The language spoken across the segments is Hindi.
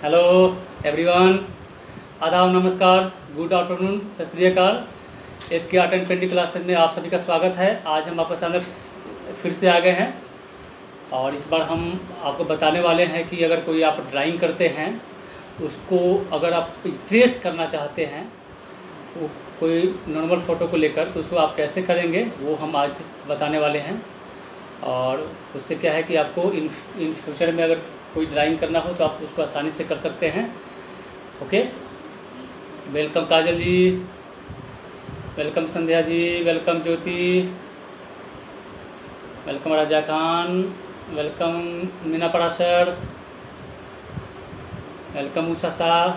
हेलो एवरीवन, आदाब, नमस्कार, गुड आफ्टरनून, सत श्री अकाल। इसके आर्ट एंड पेंटिंग क्लासेस में आप सभी का स्वागत है। आज हम आपके सामने फिर से आ गए हैं और इस बार हम आपको बताने वाले हैं कि अगर कोई आप ड्राइंग करते हैं, उसको अगर आप ट्रेस करना चाहते हैं वो कोई नॉर्मल फ़ोटो को लेकर, तो उसको आप कैसे करेंगे वो हम आज बताने वाले हैं। और उससे क्या है कि आपको इन फ्यूचर में अगर कोई ड्राइंग करना हो तो आप उसको आसानी से कर सकते हैं। Okay, welcome Kajal ji, welcome Sandhya ji, welcome Jyoti, welcome Raja Khan, welcome Meena Parashar, welcome Usha Shah,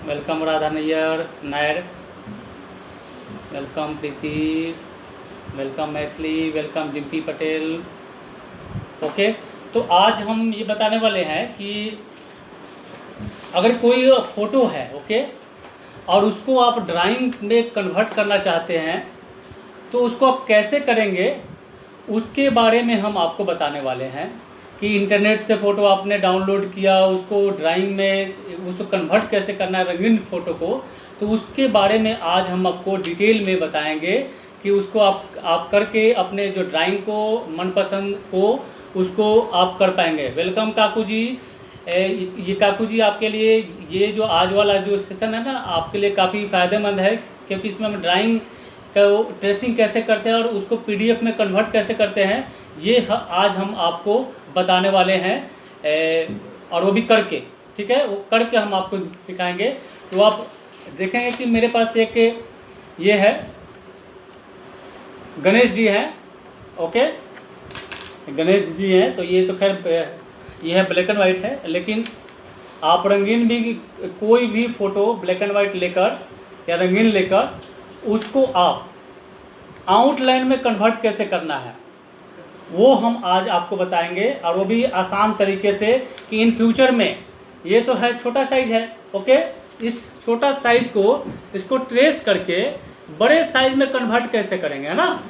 welcome Radha Nair, welcome Preeti, welcome Maithili, welcome Dimpy Patel. Okay, तो आज हम ये बताने वाले हैं कि अगर कोई फ़ोटो है, ओके, और उसको आप ड्राइंग में कन्वर्ट करना चाहते हैं तो उसको आप कैसे करेंगे, उसके बारे में हम आपको बताने वाले हैं। कि इंटरनेट से फ़ोटो आपने डाउनलोड किया, उसको ड्राइंग में उसको कन्वर्ट कैसे करना है रंगीन फ़ोटो को, तो उसके बारे में आज हम आपको डिटेल में बताएंगे कि उसको आप करके अपने जो ड्राइंग को मनपसंद को उसको आप कर पाएंगे। वेलकम काकू जी, ये काकू जी आपके लिए ये जो आज वाला जो सेशन है ना, आपके लिए काफ़ी फ़ायदेमंद है, क्योंकि इसमें हम ड्राइंग का ट्रेसिंग कैसे करते हैं और उसको पीडीएफ में कन्वर्ट कैसे करते हैं, ये आज हम आपको बताने वाले हैं। और वो भी करके, ठीक है, वो करके हम आपको दिखाएंगे। तो आप देखेंगे कि मेरे पास एक ये है, गणेश जी हैं, ओके, गणेश जी हैं। तो ये तो खैर ये है ब्लैक एंड वाइट है, लेकिन आप रंगीन भी कोई भी फ़ोटो ब्लैक एंड वाइट लेकर या रंगीन लेकर उसको आप आउटलाइन में कन्वर्ट कैसे करना है वो हम आज आपको बताएंगे। और वो भी आसान तरीके से कि इन फ्यूचर में, ये तो है छोटा साइज है, ओके, इस छोटा साइज को इसको ट्रेस करके बड़े साइज में कन्वर्ट कैसे करेंगे, है ना।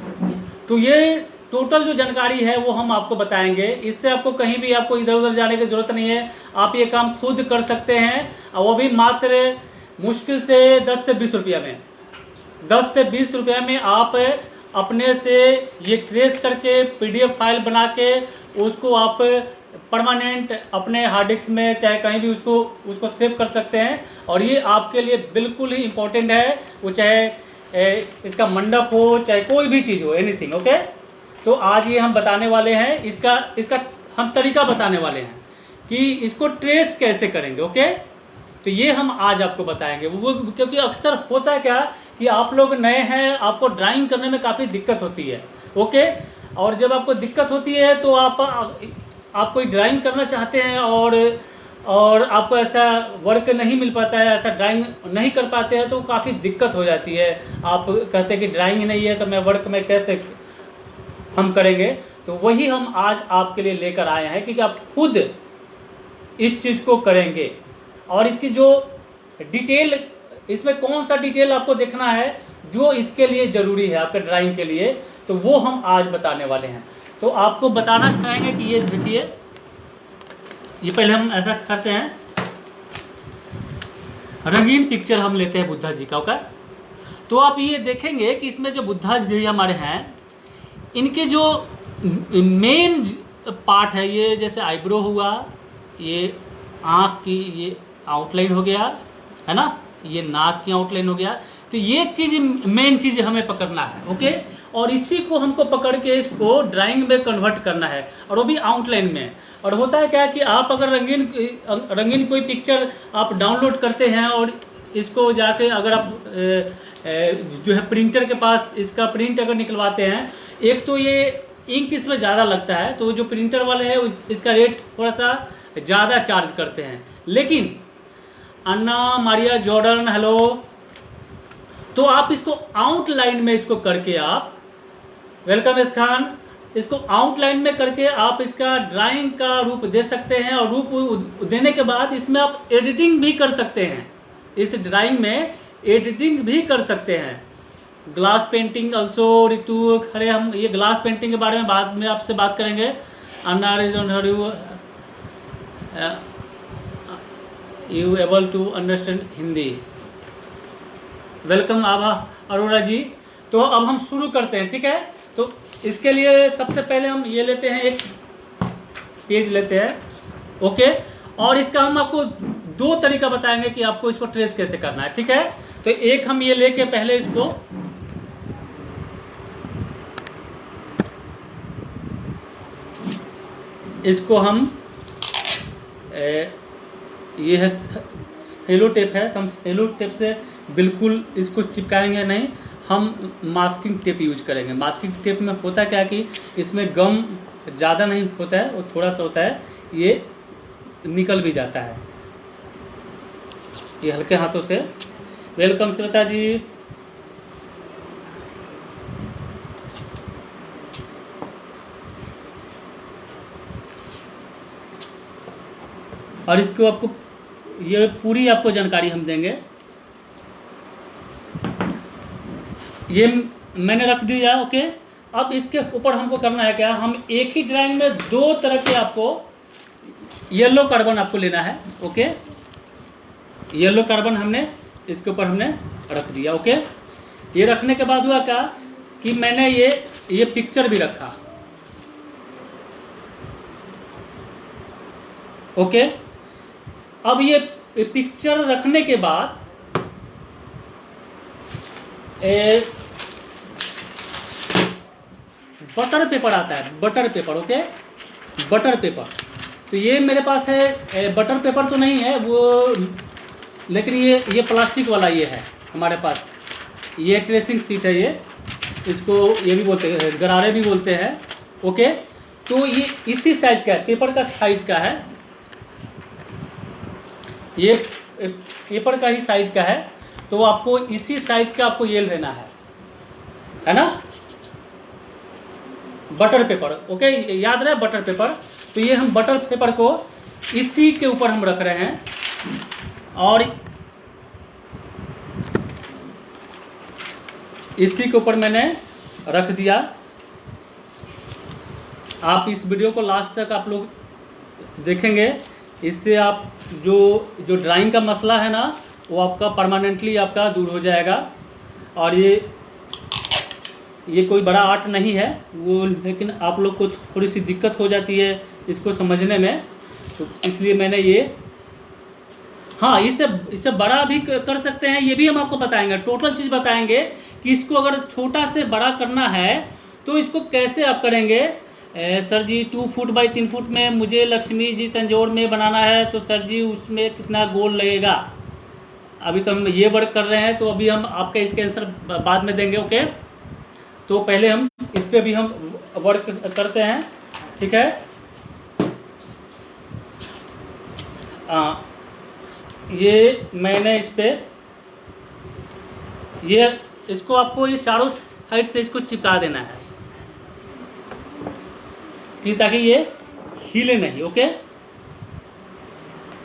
तो ये टोटल जो जानकारी है वो हम आपको बताएंगे। इससे आपको कहीं भी आपको इधर उधर जाने की ज़रूरत नहीं है, आप ये काम खुद कर सकते हैं, और वो भी मात्र मुश्किल से 10 से 20 रुपया में। 10 से 20 रुपया में आप अपने से ये ट्रेस करके पीडीएफ फाइल बना के उसको आप परमानेंट अपने हार्ड डिस्क में चाहे कहीं भी उसको सेव कर सकते हैं। और ये आपके लिए बिल्कुल ही इम्पोर्टेंट है, वो चाहे इसका मंडप हो, चाहे कोई भी चीज़ हो, एनीथिंग, ओके। तो आज ये हम बताने वाले हैं, इसका हम तरीका बताने वाले हैं कि इसको ट्रेस कैसे करेंगे, ओके। तो ये हम आज आपको बताएंगे। वो क्योंकि अक्सर होता है क्या कि आप लोग नए हैं, आपको ड्राइंग करने में काफ़ी दिक्कत होती है, ओके। और जब आपको दिक्कत होती है तो आप कोई ड्राइंग करना चाहते हैं और आपको ऐसा वर्क नहीं मिल पाता है, ऐसा ड्राइंग नहीं कर पाते हैं, तो काफ़ी दिक्कत हो जाती है। आप कहते हैं कि ड्राइंग नहीं है तो मैं वर्क में कैसे हम करेंगे। तो वही हम आज आपके लिए लेकर आए हैं कि आप खुद इस चीज़ को करेंगे। और इसकी जो डिटेल, इसमें कौन सा डिटेल आपको देखना है जो इसके लिए ज़रूरी है आपके ड्राइंग के लिए, तो वो हम आज बताने वाले हैं। तो आपको बताना चाहेंगे कि ये देखिए, ये पहले हम ऐसा करते हैं, रंगीन पिक्चर हम लेते हैं बुद्धा जी का, ओके। तो आप ये देखेंगे कि इसमें जो बुद्धा जी हमारे हैं, इनके जो मेन पार्ट है, ये जैसे आईब्रो हुआ, ये आँख की ये आउटलाइन हो गया, है ना, ये नाक की आउटलाइन हो गया। तो ये चीज़ मेन चीज़ हमें पकड़ना है, ओके। और इसी को हमको पकड़ के इसको ड्राइंग में कन्वर्ट करना है, और वो भी आउटलाइन में। और होता है क्या कि आप अगर रंगीन कोई पिक्चर आप डाउनलोड करते हैं और इसको जाके अगर आप जो है प्रिंटर के पास इसका प्रिंट अगर निकलवाते हैं, एक तो ये इंक इसमें ज़्यादा लगता है, तो जो प्रिंटर वाले हैं इसका रेट थोड़ा सा ज़्यादा चार्ज करते हैं। लेकिन अन्ना मारिया जॉर्डन, हेलो, तो आप इसको आउटलाइन में इसको करके आप, वेलकम एस खान, इसको आउटलाइन में करके आप इसका ड्राइंग का रूप दे सकते हैं। और रूप देने के बाद इसमें आप एडिटिंग भी कर सकते हैं, इस ड्राइंग में एडिटिंग भी कर सकते हैं। ग्लास पेंटिंग ऑल्सो, ऋतु, खरे हम ये ग्लास पेंटिंग के बारे में बाद में आपसे बात करेंगे। Anna you able to understand Hindi. Welcome Abha Arora ji. तो अब हम शुरू करते हैं, ठीक है। तो इसके लिए सबसे पहले हम ये लेते हैं, एक पेज लेते हैं, ओके। और इसका हम आपको दो तरीका बताएंगे कि आपको इसको ट्रेस कैसे करना है, ठीक है। तो एक हम ये लेके पहले इसको हम ये है सेलो टेप है, तो हम सेलो टेप से बिल्कुल इसको चिपकाएंगे नहीं, हम मास्किंग टेप यूज करेंगे। मास्किंग टेप में होता क्या कि इसमें गम ज़्यादा नहीं होता है, वो थोड़ा सा होता है, ये निकल भी जाता है ये हल्के हाथों से। वेलकम श्वेता जी। और इसको आपको ये पूरी आपको जानकारी हम देंगे। ये मैंने रख दिया, ओके। अब इसके ऊपर हमको करना है क्या, हम एक ही ड्राइंग में दो तरह के आपको येलो कार्बन आपको लेना है, ओके। येलो कार्बन हमने इसके ऊपर हमने रख दिया, ओके। ये रखने के बाद हुआ क्या कि मैंने ये पिक्चर भी रखा, ओके। अब ये पिक्चर रखने के बाद बटर पेपर आता है, butter paper, okay, butter paper. तो ये मेरे पास है, बटर पेपर तो नहीं है वो, लेकिन ये प्लास्टिक वाला ये है हमारे पास, ये ट्रेसिंग शीट है, ये इसको ये भी बोलते हैं, गरारे भी बोलते हैं, ओके। तो ये इसी साइज का है, पेपर का साइज का है, ये पेपर का ही साइज का है। तो आपको इसी साइज का आपको ये लेना है ना, बटर पेपर, ओके, याद रहे बटर पेपर। तो ये हम बटर पेपर को इसी के ऊपर हम रख रहे हैं, और इसी के ऊपर मैंने रख दिया। आप इस वीडियो को लास्ट तक आप लोग देखेंगे, इससे आप जो ड्राइंग का मसला है ना, वो आपका परमानेंटली आपका दूर हो जाएगा। और ये कोई बड़ा आर्ट नहीं है वो, लेकिन आप लोग को थोड़ी सी दिक्कत हो जाती है इसको समझने में, तो इसलिए मैंने ये, हाँ, इससे बड़ा भी कर सकते हैं, ये भी हम आपको बताएंगे, टोटल चीज़ बताएंगे कि इसको अगर छोटा से बड़ा करना है तो इसको कैसे आप करेंगे। Sir ji 2 foot by 3 foot में मुझे लक्ष्मी जी तंजौर में बनाना है, तो सर जी उसमें कितना गोल लगेगा। अभी तो हम ये वर्क कर रहे हैं, तो अभी हम आपका इसके आंसर बाद में देंगे, ओके। तो पहले हम इस पे भी हम वर्क करते हैं, ठीक है। ये मैंने इस पे इसको आपको ये चारों साइड से इसको चिपका देना है कि ताकि ये हिले नहीं, ओके।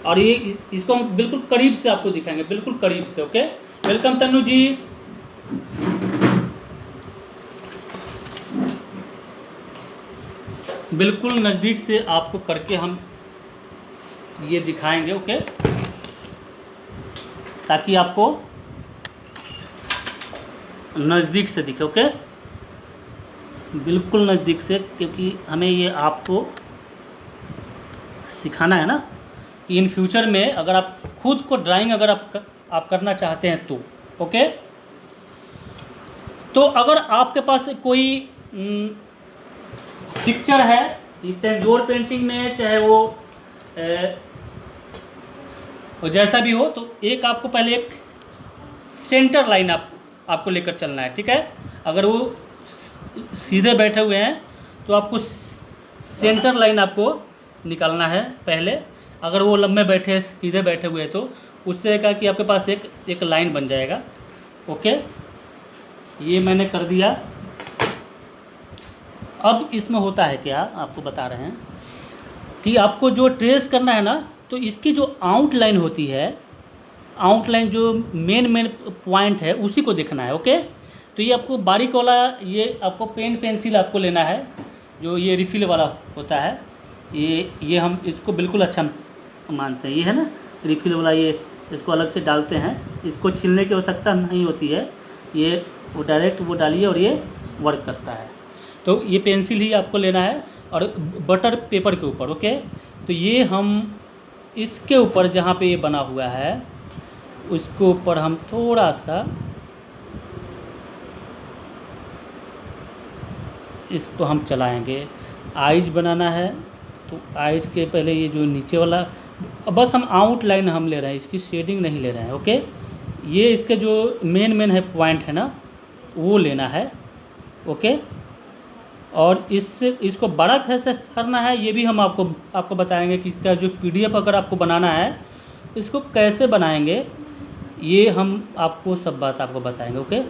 और ये इसको हम बिल्कुल करीब से आपको दिखाएंगे, बिल्कुल करीब से, ओके। वेलकम तन्नू जी। बिल्कुल नज़दीक से आपको करके हम ये दिखाएंगे, ओके, ताकि आपको नज़दीक से दिखे, ओके, बिल्कुल नज़दीक से, क्योंकि हमें ये आपको सिखाना है ना कि इन फ्यूचर में अगर आप खुद को ड्राइंग अगर आप करना चाहते हैं तो, ओके। तो अगर आपके पास कोई पिक्चर है तंजौर पेंटिंग में, चाहे वो जैसा भी हो, तो एक आपको पहले एक सेंटर लाइन आपको लेकर चलना है, ठीक है। अगर वो सीधे बैठे हुए हैं तो आपको सेंटर लाइन आपको निकालना है पहले। अगर वो लंबे बैठे सीधे बैठे हुए हैं तो उससे क्या कि आपके पास एक लाइन बन जाएगा, ओके। ये मैंने कर दिया। अब इसमें होता है क्या, आपको बता रहे हैं कि आपको जो ट्रेस करना है ना, तो इसकी जो आउटलाइन होती है, आउटलाइन जो मेन पॉइंट है उसी को देखना है, ओके। तो ये आपको बारीक वाला, ये आपको पेंसिल आपको लेना है, जो ये रिफिल वाला होता है, ये हम इसको बिल्कुल अच्छा मानते हैं। ये है ना रिफिल वाला, ये इसको अलग से डालते हैं, इसको छीलने की आवश्यकता नहीं होती है, ये वो डायरेक्ट वो डालिए और ये वर्क करता है। तो ये पेंसिल ही आपको लेना है और बटर पेपर के ऊपर। ओके, तो ये हम इसके ऊपर जहाँ पे ये बना हुआ है उसके ऊपर हम थोड़ा सा इसको हम चलाएंगे। आइज बनाना है तो आइज के पहले ये जो नीचे वाला, बस हम आउटलाइन हम ले रहे हैं, इसकी शेडिंग नहीं ले रहे हैं। ओके, ये इसके जो मेन है पॉइंट है ना वो लेना है। ओके, और इससे इसको बड़ा कैसे करना है ये भी हम आपको बताएंगे कि इसका जो पीडीएफ अगर आपको बनाना है इसको कैसे बनाएंगे, ये हम आपको सब बात आपको बताएंगे। ओके,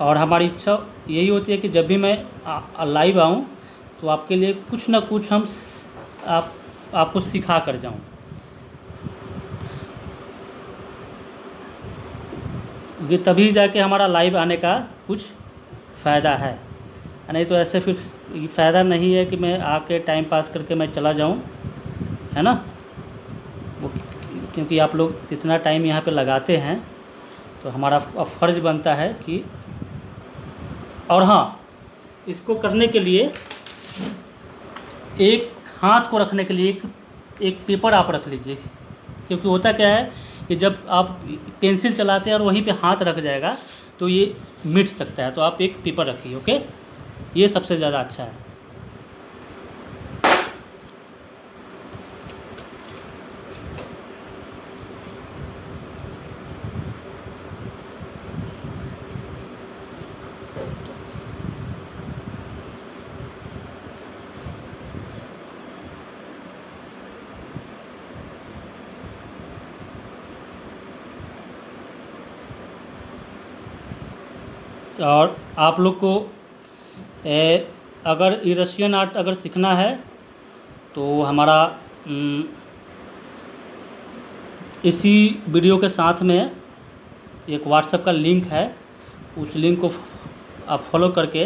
और हमारी इच्छा यही होती है कि जब भी मैं लाइव आऊँ तो आपके लिए कुछ ना कुछ हम आपको सिखा कर जाऊँ। ये तभी जाके हमारा लाइव आने का कुछ फ़ायदा है, नहीं तो ऐसे फिर फ़ायदा नहीं है कि मैं आके टाइम पास करके मैं चला जाऊँ, है ना। वो क्योंकि आप लोग इतना टाइम यहाँ पे लगाते हैं तो हमारा फ़र्ज़ बनता है कि, और हाँ, इसको करने के लिए एक हाथ को रखने के लिए एक पेपर आप रख लीजिए, क्योंकि होता क्या है कि जब आप पेंसिल चलाते हैं और वहीं पे हाथ रख जाएगा तो ये मिट सकता है, तो आप एक पेपर रखिए। ओके, ये सबसे ज़्यादा अच्छा है। और आप लोग को अगर रशियन आर्ट अगर सीखना है तो हमारा इसी वीडियो के साथ में एक व्हाट्सएप का लिंक है, उस लिंक को आप फॉलो करके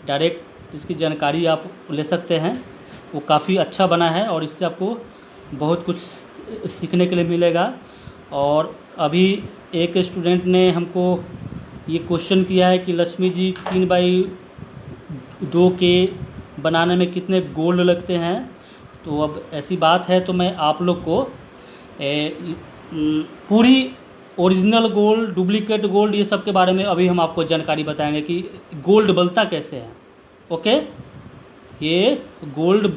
डायरेक्ट इसकी जानकारी आप ले सकते हैं। वो काफ़ी अच्छा बना है और इससे आपको बहुत कुछ सीखने के लिए मिलेगा। और अभी एक स्टूडेंट ने हमको ये क्वेश्चन किया है कि लक्ष्मी जी 3x2 के बनाने में कितने गोल्ड लगते हैं। तो अब ऐसी बात है तो मैं आप लोग को पूरी ओरिजिनल गोल्ड, डुप्लीकेट गोल्ड, ये सब के बारे में अभी हम आपको जानकारी बताएंगे कि गोल्ड बनता कैसे है। ओके, ये गोल्ड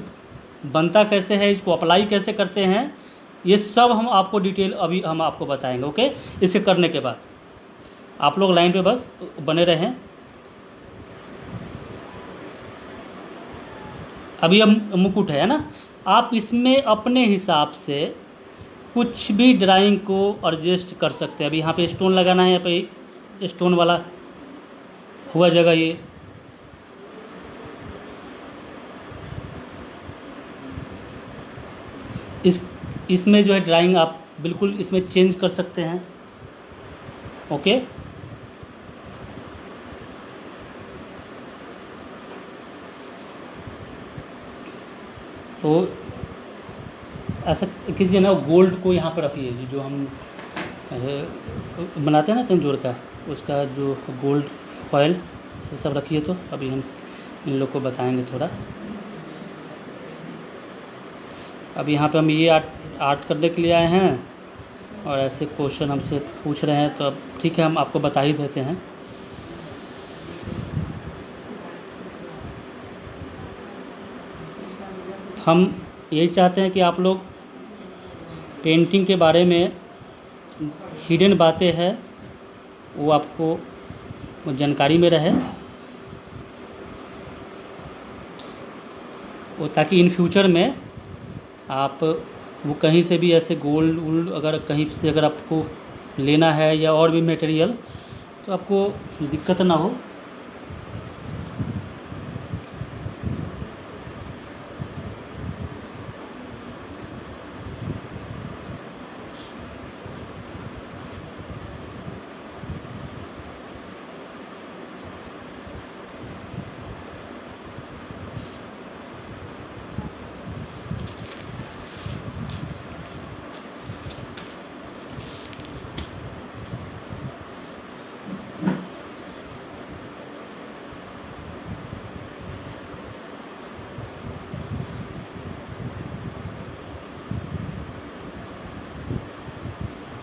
बनता कैसे है, इसको अप्लाई कैसे करते हैं, ये सब हम आपको डिटेल अभी हम आपको बताएंगे। ओके, इसे करने के बाद आप लोग लाइन पे बस बने रहें। अभी हम मुकुट है ना, आप इसमें अपने हिसाब से कुछ भी ड्राइंग को एडजस्ट कर सकते हैं। अभी यहाँ पे स्टोन लगाना है, यहाँ पे स्टोन वाला हुआ जगह ये, इसमें जो है ड्राइंग आप बिल्कुल इसमें चेंज कर सकते हैं। ओके, तो ऐसा कीजिए ना, गोल्ड को यहाँ पर रखिए, जो हम बनाते हैं ना तंजोर का, उसका जो गोल्ड फॉयल ये सब रखिए। तो अभी हम इन लोग को बताएंगे थोड़ा। अभी यहाँ पे हम ये आर्ट करने के लिए आए हैं और ऐसे क्वेश्चन हमसे पूछ रहे हैं, तो अब ठीक है हम आपको बता ही देते हैं। हम यही चाहते हैं कि आप लोग पेंटिंग के बारे में हिडन बातें हैं वो आपको जानकारी में रहे, वो ताकि इन फ्यूचर में आप वो कहीं से भी ऐसे गोल्ड वोल्ड अगर कहीं से अगर आपको लेना है या और भी मटेरियल, तो आपको दिक्कत ना हो।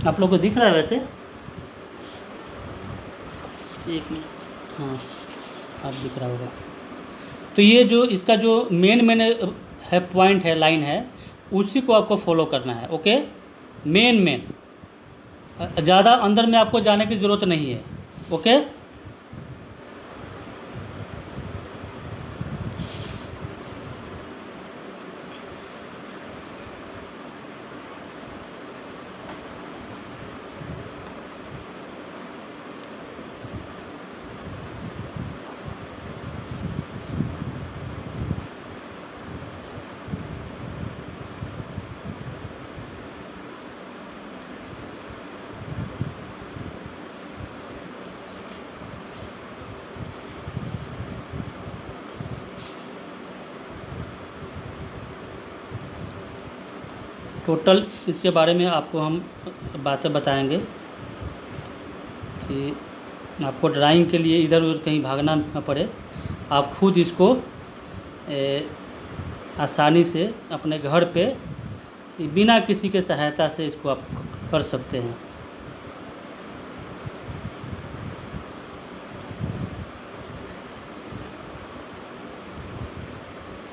आप लोग को दिख रहा है वैसे? एक मिनट, हाँ आप दिख रहा होगा। तो ये जो इसका जो मेन है पॉइंट है, लाइन है, उसी को आपको फॉलो करना है। ओके, मेन ज़्यादा अंदर में आपको जाने की ज़रूरत नहीं है। ओके, टोटल इसके बारे में आपको हम बातें बताएंगे कि आपको ड्राइंग के लिए इधर उधर कहीं भागना न पड़े, आप खुद इसको आसानी से अपने घर पे बिना किसी के सहायता से इसको आप कर सकते हैं।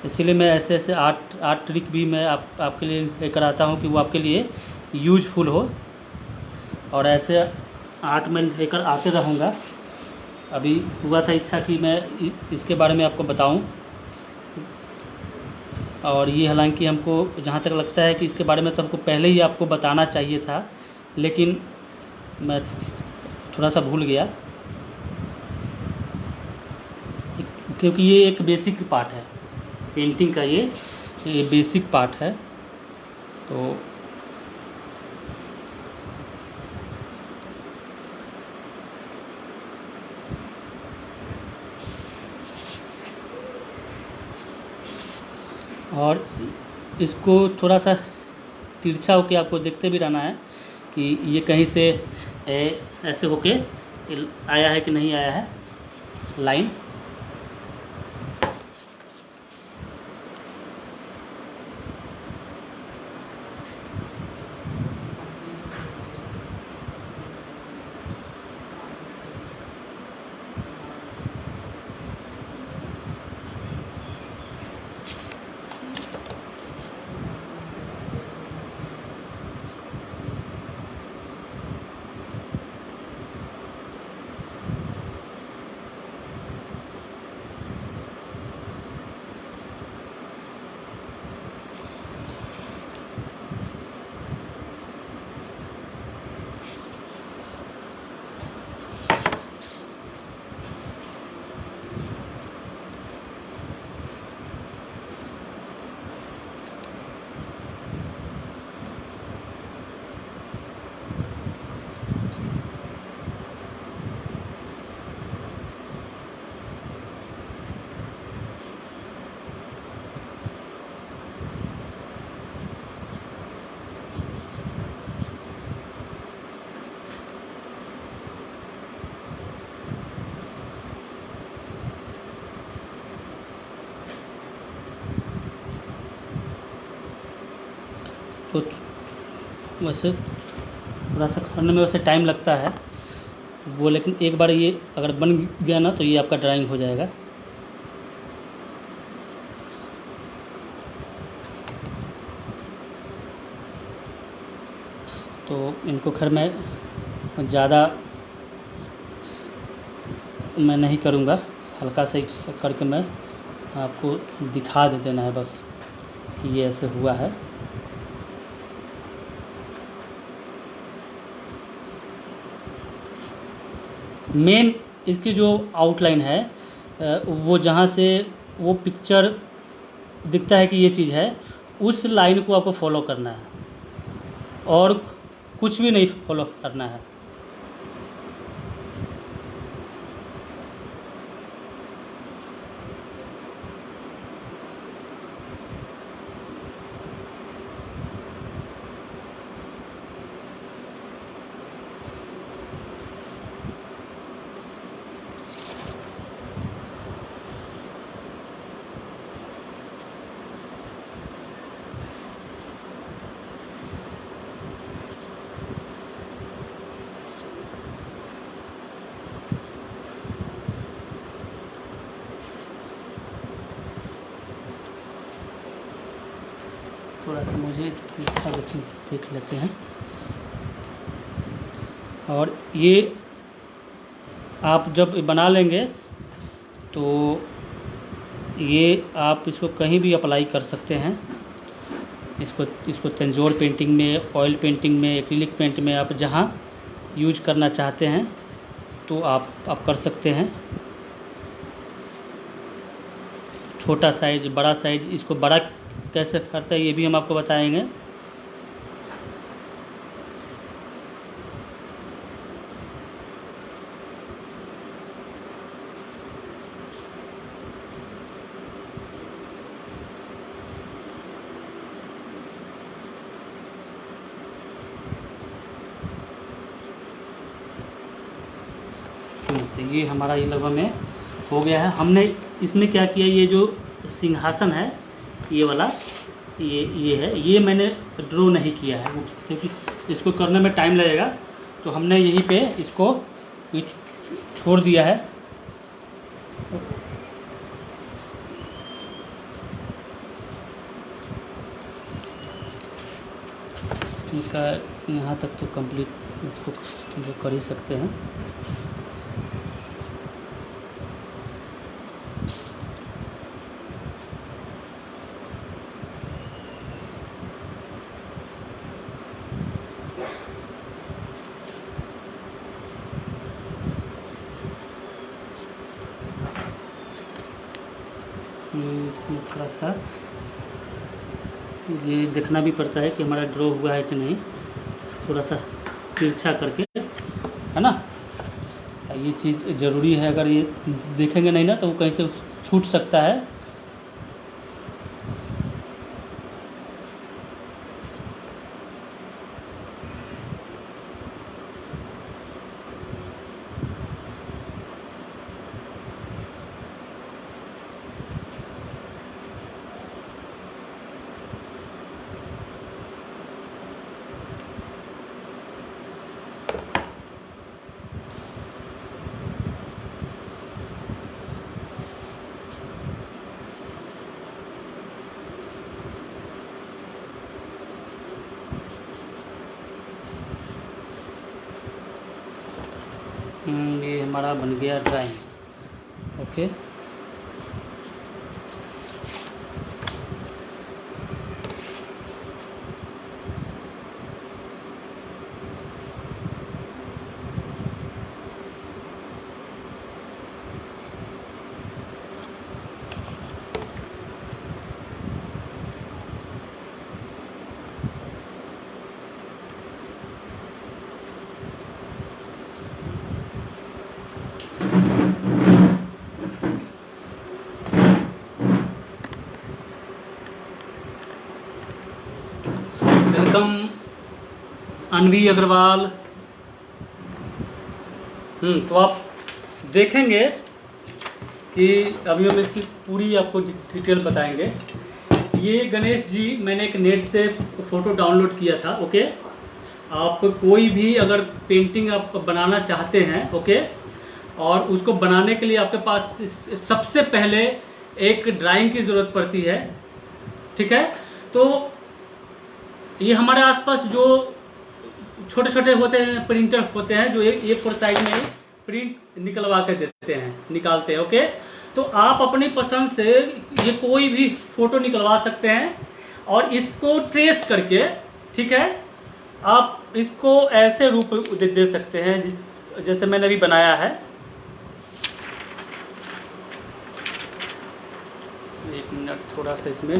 इसीलिए मैं ऐसे ऐसे आर्ट ट्रिक भी मैं आपके लिए लेकर आता हूँ कि वो आपके लिए यूजफुल हो, और ऐसे आर्ट में लेकर आते रहूँगा। अभी हुआ था इच्छा कि मैं इसके बारे में आपको बताऊं, और ये हालांकि हमको जहाँ तक लगता है कि इसके बारे में तो हमको पहले ही आपको बताना चाहिए था, लेकिन मैं थोड़ा सा भूल गया, क्योंकि ये एक बेसिक पार्ट है पेंटिंग का, ये बेसिक पार्ट है। तो और इसको थोड़ा सा तिरछा होके आपको देखते भी रहना है कि ये कहीं से ऐसे होके आया है कि नहीं आया है लाइन। तो वैसे थोड़ा सा करने में वैसे टाइम लगता है वो, लेकिन एक बार ये अगर बन गया ना तो ये आपका ड्राइंग हो जाएगा। तो इनको खैर मैं ज़्यादा मैं नहीं करूँगा, हल्का से करके मैं आपको दिखा दे देना है बस कि ये ऐसे हुआ है। मेन इसकी जो आउटलाइन है वो जहाँ से वो पिक्चर दिखता है कि ये चीज़ है, उस लाइन को आपको फॉलो करना है और कुछ भी नहीं फॉलो करना है। थोड़ा सा मुझे अच्छा देख लेते हैं। और ये आप जब बना लेंगे तो ये आप इसको कहीं भी अप्लाई कर सकते हैं। इसको तंजोर पेंटिंग में, ऑयल पेंटिंग में, एक्रिलिक पेंट में आप जहाँ यूज करना चाहते हैं तो आप कर सकते हैं। छोटा साइज, बड़ा साइज, इसको बड़ा कैसे करता है ये भी हम आपको बताएंगे। तो ये हमारा ये लगभग में हो गया है। हमने इसमें क्या किया, ये जो सिंहासन है ये वाला, ये है, ये मैंने ड्रॉ नहीं किया है क्योंकि इसको करने में टाइम लगेगा, तो हमने यहीं पे इसको छोड़ दिया है। इनका यहाँ तक तो कंप्लीट इसको जो कर ही सकते हैं। इसमें थोड़ा सा ये देखना भी पड़ता है कि हमारा ड्रॉ हुआ है कि नहीं, थोड़ा सा तिरछा करके, है ना। ये चीज़ ज़रूरी है, अगर ये देखेंगे नहीं ना तो वो कहीं से छूट सकता है। ये हमारा बन गया ड्राइंग। ओके, वेलकम अनवी अग्रवाल। तो आप देखेंगे कि अभी हम इसकी पूरी आपको डिटेल बताएंगे। ये गणेश जी मैंने एक नेट से फ़ोटो डाउनलोड किया था। ओके, आप कोई भी अगर पेंटिंग आप बनाना चाहते हैं, ओके, और उसको बनाने के लिए आपके पास सबसे पहले एक ड्राइंग की ज़रूरत पड़ती है। ठीक है, तो ये हमारे आसपास जो छोटे छोटे होते हैं प्रिंटर होते हैं जो A4 साइज में प्रिंट निकलवा के देते हैं, निकालते हैं। ओके, तो आप अपनी पसंद से ये कोई भी फ़ोटो निकलवा सकते हैं और इसको ट्रेस करके, ठीक है, आप इसको ऐसे रूप दे सकते हैं जैसे मैंने अभी बनाया है। एक मिनट, थोड़ा सा इसमें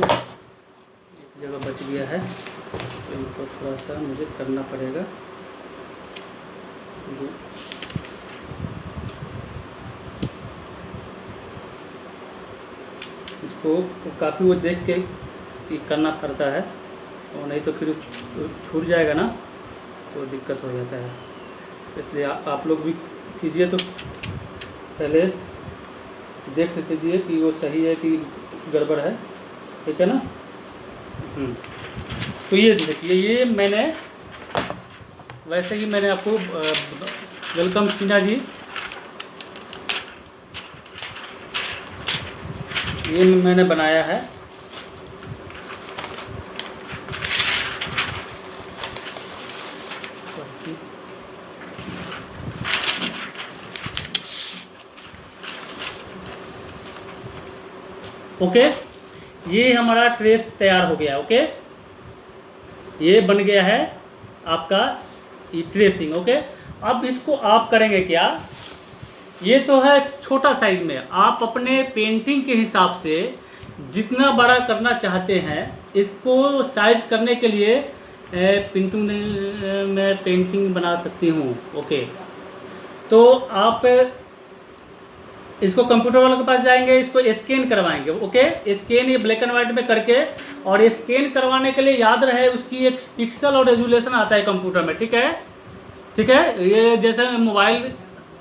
जगह बच गया है तो इनको थोड़ा सा मुझे करना पड़ेगा। इसको काफ़ी वो देख के करना पड़ता है, और नहीं तो फिर छूट जाएगा ना तो दिक्कत हो जाता है। इसलिए आप लोग भी कीजिए तो पहले देख लीजिए कि वो सही है कि गड़बड़ है। ठीक है ना। तो ये देखिए, ये मैंने वैसे ही मैंने आपको वेलकम टीना जी, ये मैंने बनाया है। ओके, ये हमारा ट्रेस तैयार हो गया। ओके, ये बन गया है आपका ट्रेसिंग। ओके, अब इसको आप करेंगे क्या, ये तो है छोटा साइज में, आप अपने पेंटिंग के हिसाब से जितना बड़ा करना चाहते हैं इसको साइज करने के लिए पिंटू ने मैं पेंटिंग बना सकती हूँ। ओके, तो आप इसको कंप्यूटर वालों के पास जाएंगे, इसको स्कैन करवाएंगे। ओके, स्कैन ये ब्लैक एंड व्हाइट में करके, और स्कैन करवाने के लिए याद रहे उसकी एक पिक्सल और रेजुलेशन आता है कंप्यूटर में। ठीक है, ठीक है, ये जैसे मोबाइल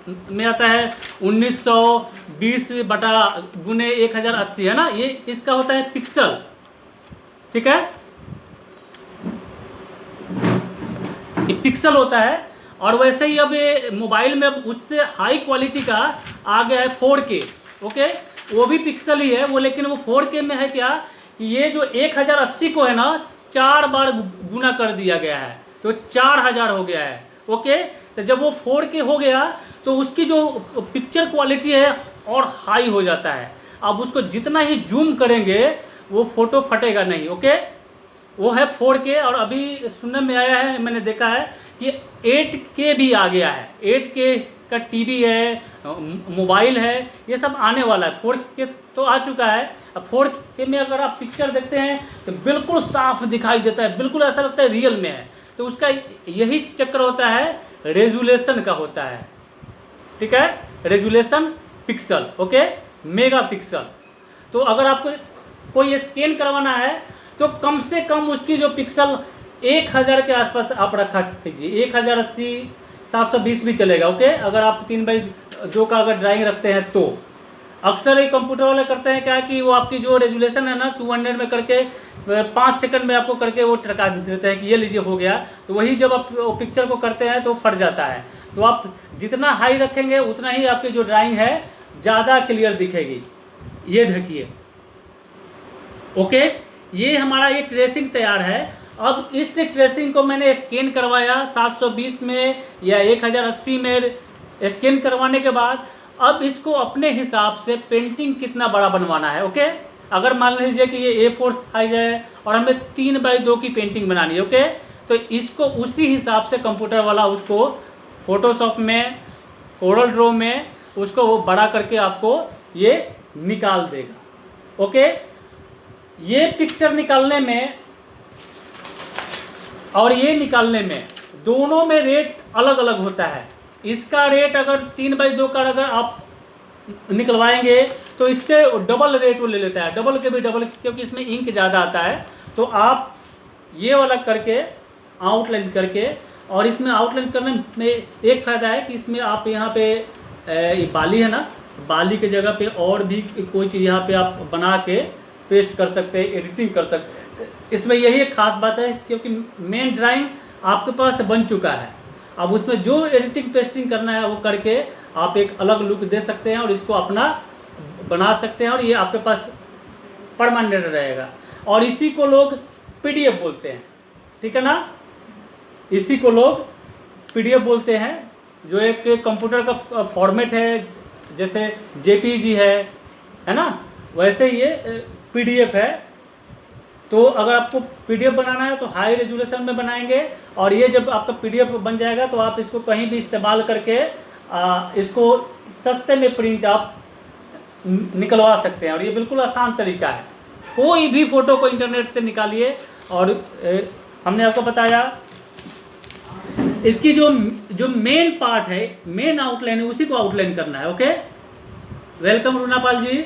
में आता है 1920/1080 है ना, ये इसका होता है पिक्सल। ठीक है, ये पिक्सल होता है। और वैसे ही अब ये मोबाइल में अब उससे हाई क्वालिटी का आ गया है 4K। ओके, वो भी पिक्सल ही है वो, लेकिन वो 4K में है क्या कि ये जो 1080 को है ना 4 बार गुना कर दिया गया है, तो 4000 हो गया है। ओके, तो जब वो 4K हो गया तो उसकी जो पिक्चर क्वालिटी है और हाई हो जाता है। अब उसको जितना ही जूम करेंगे वो फोटो फटेगा नहीं। ओके, वो है 4K। और अभी सुनने में आया है, मैंने देखा है कि 8K भी आ गया है। 8K का टीवी है, मोबाइल है, ये सब आने वाला है। 4K तो आ चुका है। अब 4K में अगर आप पिक्चर देखते हैं तो बिल्कुल साफ दिखाई देता है, बिल्कुल ऐसा लगता है रियल में है। तो उसका यही चक्कर होता है, रेजुलेशन का होता है। ठीक है, resolution pixel. Okay, mega pixel. तो अगर आपको कोई स्कैन करवाना है तो कम से कम उसकी जो पिक्सल 1000 के आसपास आप रखा कीजिए। 1080, 720 भी चलेगा। ओके, अगर आप 3x2 का अगर ड्राइंग रखते हैं तो। अक्सर ये कंप्यूटर वाले करते हैं क्या कि वो आपकी जो रेजुलेशन है ना 200 में करके 5 सेकंड में आपको करके वो टरका देते हैं कि ये लीजिए हो गया। तो वही जब आप पिक्चर को करते हैं तो फट जाता है। तो आप जितना हाई रखेंगे उतना ही आपकी जो ड्राइंग है ज़्यादा क्लियर दिखेगी। ये देखिए। ओके, ये हमारा ये ट्रेसिंग तैयार है। अब इस ट्रेसिंग को मैंने स्कैन करवाया 720 में या 1080 में। स्कैन करवाने के बाद अब इसको अपने हिसाब से पेंटिंग कितना बड़ा बनवाना है। ओके, अगर मान लीजिए कि ये A4 साइज है और हमें 3x2 की पेंटिंग बनानी है। ओके, तो इसको उसी हिसाब से कंप्यूटर वाला उसको फोटोशॉप में, कोरल ड्रॉ में उसको वो बड़ा करके आपको ये निकाल देगा। ओके, ये पिक्चर निकालने में और ये निकालने में दोनों में रेट अलग अलग होता है। इसका रेट अगर 3x2 का अगर आप निकलवाएंगे तो इससे डबल रेट वो ले लेता है, डबल के भी डबल, क्योंकि इसमें इंक ज़्यादा आता है। तो आप ये वाला करके आउटलाइन करके, और इसमें आउटलाइन करने में एक फ़ायदा है कि इसमें आप यहाँ पे ये बाली है ना, बाली के जगह पे और भी कोई चीज़ यहाँ पे आप बना के पेस्ट कर सकते हैं, एडिटिंग कर सकते हैं। इसमें यही एक खास बात है क्योंकि मेन ड्राइंग आपके पास बन चुका है। अब उसमें जो एडिटिंग पेस्टिंग करना है वो करके आप एक अलग लुक दे सकते हैं और इसको अपना बना सकते हैं, और ये आपके पास परमानेंट रहेगा। और इसी को लोग PDF बोलते हैं। ठीक है ना, इसी को लोग PDF बोलते हैं, जो एक कंप्यूटर का फॉर्मेट है। जैसे JPG है ना, वैसे ये PDF है। तो अगर आपको PDF बनाना है तो हाई रेजुलेशन में बनाएंगे, और ये जब आपका PDF बन जाएगा तो आप इसको कहीं भी इस्तेमाल करके इसको सस्ते में प्रिंट आप निकलवा सकते हैं। और ये बिल्कुल आसान तरीका है, कोई भी फोटो को इंटरनेट से निकालिए। और हमने आपको बताया इसकी जो मेन पार्ट है, मेन आउटलाइन है, उसी को आउटलाइन करना है। ओके, वेलकम रूनापाल जी।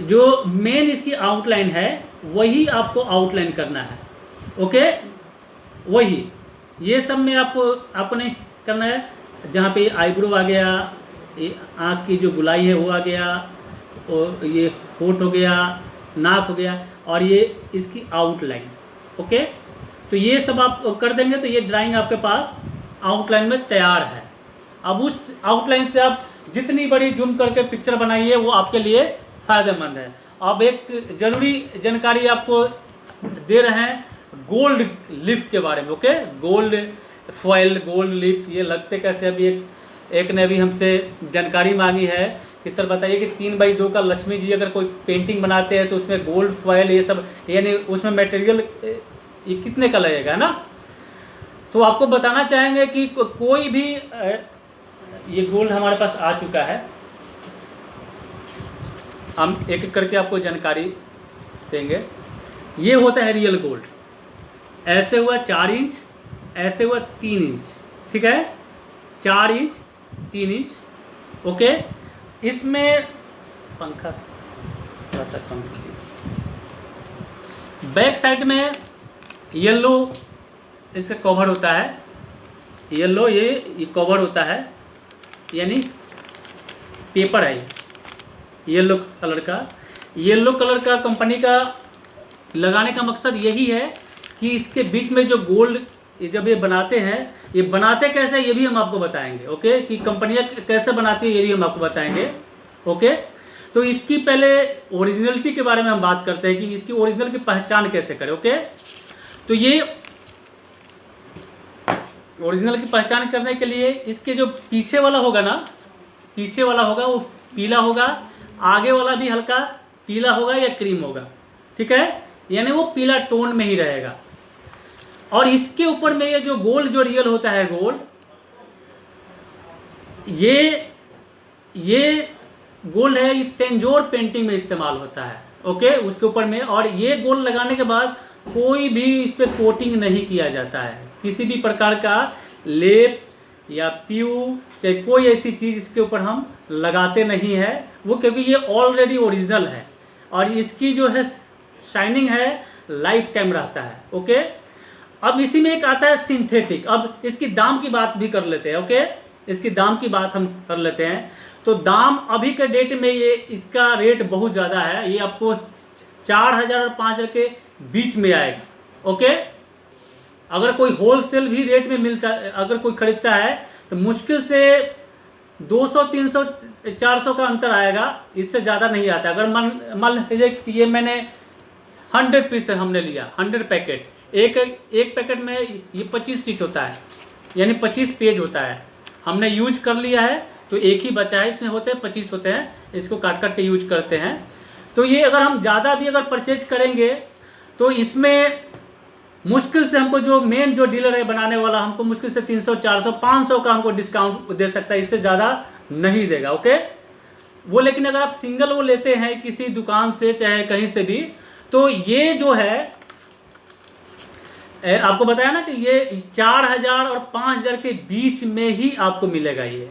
जो मेन इसकी आउटलाइन है वही आपको आउटलाइन करना है। ओके, वही ये सब में आपको नहीं करना है। जहाँ पे आईब्रो आ गया, ये आँख की जो गुलाई है वो आ गया, और ये होठ हो गया, नाक हो गया, और ये इसकी आउटलाइन। ओके, तो ये सब आप कर देंगे तो ये ड्राइंग आपके पास आउटलाइन में तैयार है। अब उस आउटलाइन से आप जितनी बड़ी जूम करके पिक्चर बनाइए वो आपके लिए फ़ायदेमंद है। अब एक ज़रूरी जानकारी आपको दे रहे हैं गोल्ड लीफ के बारे में। Okay, gold foil, gold leaf ये लगते कैसे, अभी एक ने भी हमसे जानकारी मांगी है कि सर बताइए कि 3x2 का लक्ष्मी जी अगर कोई पेंटिंग बनाते हैं तो उसमें गोल्ड फॉयल ये सब यानी उसमें मटेरियल ये कितने का लगेगा ना। तो आपको बताना चाहेंगे कि कोई भी ये गोल्ड हमारे पास आ चुका है, हम एक एक करके आपको जानकारी देंगे। ये होता है रियल गोल्ड, ऐसे हुआ 4 इंच, ऐसे हुआ 3 इंच, ठीक है, 4 इंच 3 इंच, ओके। इसमें पंखा थोड़ा सा कम, बैक साइड में येलो इसका कवर होता है, येलो ये कवर होता है, यानी पेपर है येलो कलर का। येलो कलर का कंपनी का लगाने का मकसद यही है कि इसके बीच में जो गोल्ड जब ये बनाते हैं, ये बनाते कैसे ये भी हम आपको बताएंगे, ओके, कि कंपनियां कैसे बनाती है ये भी हम आपको बताएंगे, ओके। तो इसकी पहले ओरिजिनलिटी के बारे में हम बात करते हैं कि इसकी ओरिजिनल की पहचान कैसे करें, ओके। तो ये ओरिजिनल की पहचान करने के लिए इसके जो पीछे वाला होगा ना, पीछे वाला होगा वो पीला होगा, आगे वाला भी हल्का पीला होगा या क्रीम होगा, ठीक है, यानी वो पीला टोन में ही रहेगा। और इसके ऊपर में ये जो गोल्ड जो रियल होता है गोल्ड, ये गोल्ड है, ये तेंजोर पेंटिंग में इस्तेमाल होता है, ओके, उसके ऊपर में। और ये गोल्ड लगाने के बाद कोई भी इस पे कोटिंग नहीं किया जाता है, किसी भी प्रकार का लेप या प्यू चाहे कोई ऐसी चीज इसके ऊपर हम लगाते नहीं है वो, क्योंकि ये ऑलरेडी ओरिजिनल है और इसकी जो है शाइनिंग है लाइफ टाइम रहता है, ओके। अब इसी में एक आता है सिंथेटिक। अब इसकी दाम की बात भी कर लेते हैं, ओके, इसकी दाम की बात हम कर लेते हैं। तो दाम अभी के डेट में ये इसका रेट बहुत ज़्यादा है, ये आपको 4000 और 5000 के बीच में आएगा, ओके। अगर कोई होलसेल भी रेट में मिलता, अगर कोई खरीदता है तो मुश्किल से 200 300 400 का अंतर आएगा, इससे ज़्यादा नहीं आता। अगर मान लीजिए कि ये मैंने 100 पीस हमने लिया, 100 पैकेट, एक पैकेट में ये 25 शीट होता है, यानी 25 पेज होता है, हमने यूज कर लिया है तो एक ही बचा है, इसमें होते हैं 25 होते हैं, इसको काट काट के यूज करते हैं। तो ये अगर हम ज़्यादा भी अगर परचेज करेंगे तो इसमें मुश्किल से हमको जो मेन जो डीलर है बनाने वाला, हमको मुश्किल से 300 400 500 का हमको डिस्काउंट दे सकता है, इससे ज़्यादा नहीं देगा, ओके वो। लेकिन अगर आप सिंगल वो लेते हैं किसी दुकान से चाहे कहीं से भी, तो ये जो है आपको बताया ना कि ये 4000 और 5000 के बीच में ही आपको मिलेगा। ये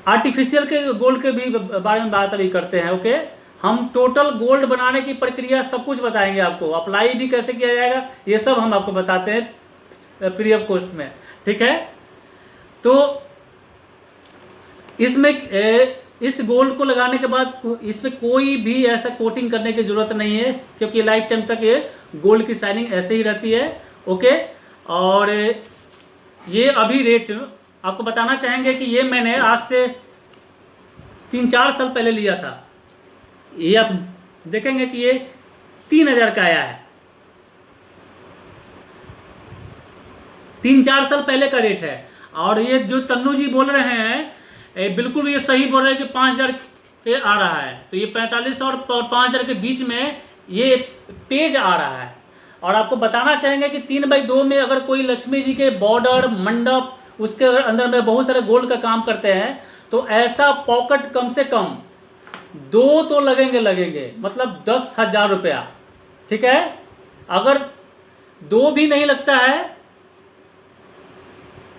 आर्टिफिशियल के गोल्ड के भी बारे में बात अभी करते हैं, ओके। हम टोटल गोल्ड बनाने की प्रक्रिया सब कुछ बताएंगे आपको, अप्लाई भी कैसे किया जाएगा ये सब हम आपको बताते हैं फ्री ऑफ कॉस्ट में, ठीक है। तो इसमें इस गोल्ड को लगाने के बाद इसमें कोई भी ऐसा कोटिंग करने की जरूरत नहीं है, क्योंकि लाइफ टाइम तक ये गोल्ड की शाइनिंग ऐसे ही रहती है, ओके। और ये अभी रेट आपको बताना चाहेंगे कि ये मैंने आज से 3-4 साल पहले लिया था, ये आप देखेंगे कि ये 3000 का आया है, 3-4 साल पहले का रेट है। और ये जो तन्नू जी बोल रहे हैं बिल्कुल ये सही बोल रहे हैं कि 5000 के आ रहा है, तो ये 4500 और 5000 के बीच में ये पेज आ रहा है। और आपको बताना चाहेंगे कि 3x2 में अगर कोई लक्ष्मी जी के बॉर्डर मंडप उसके अंदर में बहुत सारे गोल्ड का काम करते हैं, तो ऐसा पॉकेट कम से कम 2 तो लगेंगे, मतलब 10,000 रुपया, ठीक है। अगर 2 भी नहीं लगता है,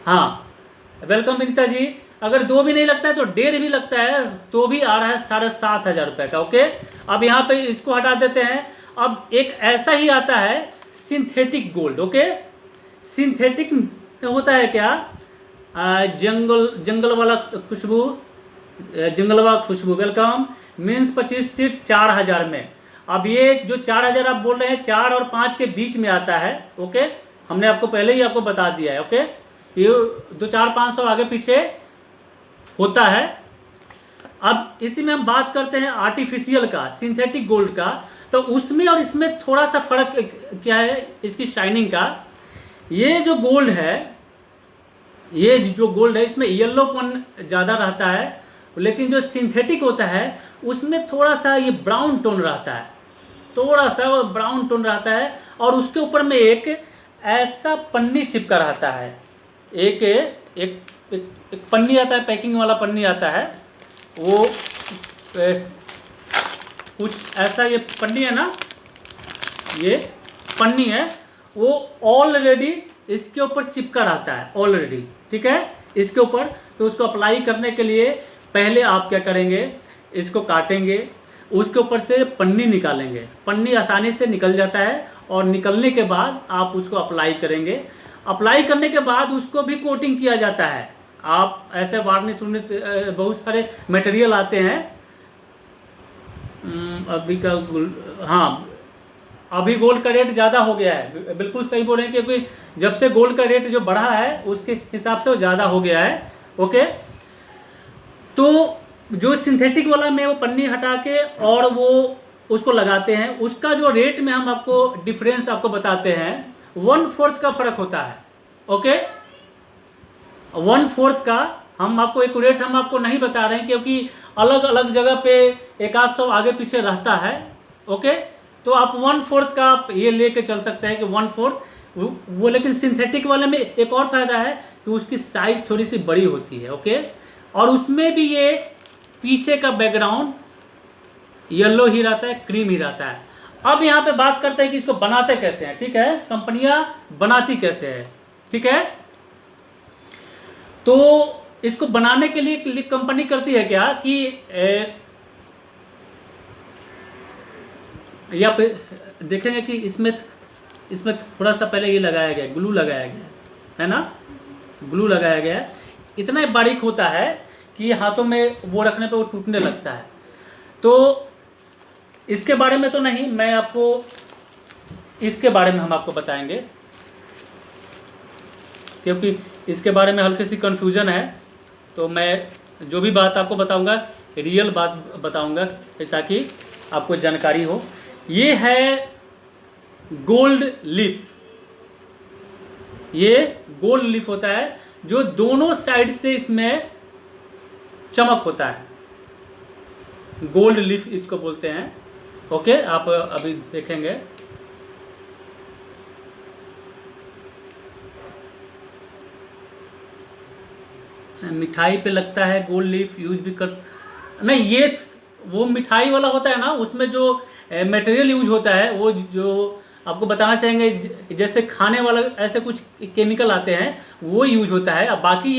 हाँ वेलकम विनीता जी, अगर 2 भी नहीं लगता है तो 1.5 भी लगता है तो भी आ रहा है 7,500 रुपए का, ओके। अब यहाँ पे इसको हटा देते हैं। अब एक ऐसा ही आता है सिंथेटिक गोल्ड, ओके। सिंथेटिक होता है क्या, जंगल वाला खुशबू, जंगलवा खुशबू वेलकम मीन्स 25 सीट 4000 में। अब ये जो 4000 आप बोल रहे हैं 4 और 5 के बीच में आता है, ओके, हमने आपको पहले ही आपको बता दिया है, ओके। ये 2-4-500 आगे पीछे होता है। अब इसी में हम बात करते हैं आर्टिफिशियल का, सिंथेटिक गोल्ड का। तो उसमें और इसमें थोड़ा सा फर्क क्या है इसकी शाइनिंग का। ये जो गोल्ड है इसमें येलोपन ज़्यादा रहता है लेकिन जो सिंथेटिक होता है उसमें थोड़ा सा ये ब्राउन टोन रहता है, थोड़ा सा वो ब्राउन टोन रहता है, और उसके ऊपर में एक ऐसा पन्नी चिपका रहता है, एक एक, एक, एक पन्नी आता है, पैकिंग वाला पन्नी आता है, वो कुछ ऐसा ये पन्नी है ना, ये पन्नी है, वो ऑलरेडी इसके ऊपर चिपका रहता है ऑलरेडी, ठीक है, इसके ऊपर। तो उसको अप्लाई करने के लिए पहले आप क्या करेंगे, इसको काटेंगे, उसके ऊपर से पन्नी निकालेंगे, पन्नी आसानी से निकल जाता है, और निकलने के बाद आप उसको अप्लाई करेंगे। अप्लाई करने के बाद उसको भी कोटिंग किया जाता है। आप ऐसे वार्निश से बहुत सारे मटेरियल आते हैं, अभी का हाँ, अभी गोल्ड का रेट ज़्यादा हो गया है, बिल्कुल सही बोल रहे हैं, क्योंकि जब से गोल्ड का रेट जो बढ़ा है उसके हिसाब से वो ज़्यादा हो गया है। ओके, तो जो सिंथेटिक वाला में वो पन्नी हटा के और वो उसको लगाते हैं, उसका जो रेट में हम आपको डिफरेंस आपको बताते हैं, 1/4 का फर्क होता है। ओके, 1/4 का हम आपको एक रेट हम आपको नहीं बता रहे हैं, क्योंकि अलग अलग जगह पे 1-800 आगे पीछे रहता है। ओके, तो आप 1/4 का आप ये लेके चल सकते हैं कि 1/4 वो। लेकिन सिंथेटिक वाले में एक और फायदा है कि उसकी साइज थोड़ी सी बड़ी होती है। ओके, और उसमें भी ये पीछे का बैकग्राउंड येलो ही रहता है, क्रीम ही रहता है। अब यहाँ पे बात करते हैं कि इसको बनाते कैसे हैं, ठीक है, कंपनियां बनाती कैसे है, ठीक है। तो इसको बनाने के लिए कंपनी करती है क्या कि या पे देखेंगे कि इसमें थोड़ा सा पहले ये लगाया गया, ग्लू लगाया गया है ना, ग्लू लगाया गया, इतना बारीक होता है कि हाथों में वो रखने पे वो टूटने लगता है। तो इसके बारे में तो नहीं, मैं आपको इसके बारे में हम आपको बताएंगे, क्योंकि इसके बारे में हल्की सी कंफ्यूजन है। तो मैं जो भी बात आपको बताऊंगा रियल बात बताऊंगा, ताकि आपको जानकारी हो। ये है गोल्ड लीफ, ये गोल्ड लीफ होता है जो दोनों साइड से इसमें चमक होता है, गोल्ड लीफ इसको बोलते हैं। ओके, आप अभी देखेंगे। मिठाई पे लगता है गोल्ड लीफ, यूज भी कर, नहीं ये वो मिठाई वाला होता है ना, उसमें जो मटेरियल यूज होता है वो जो आपको बताना चाहेंगे, जैसे खाने वाला ऐसे कुछ केमिकल आते हैं वो यूज होता है। अब बाकी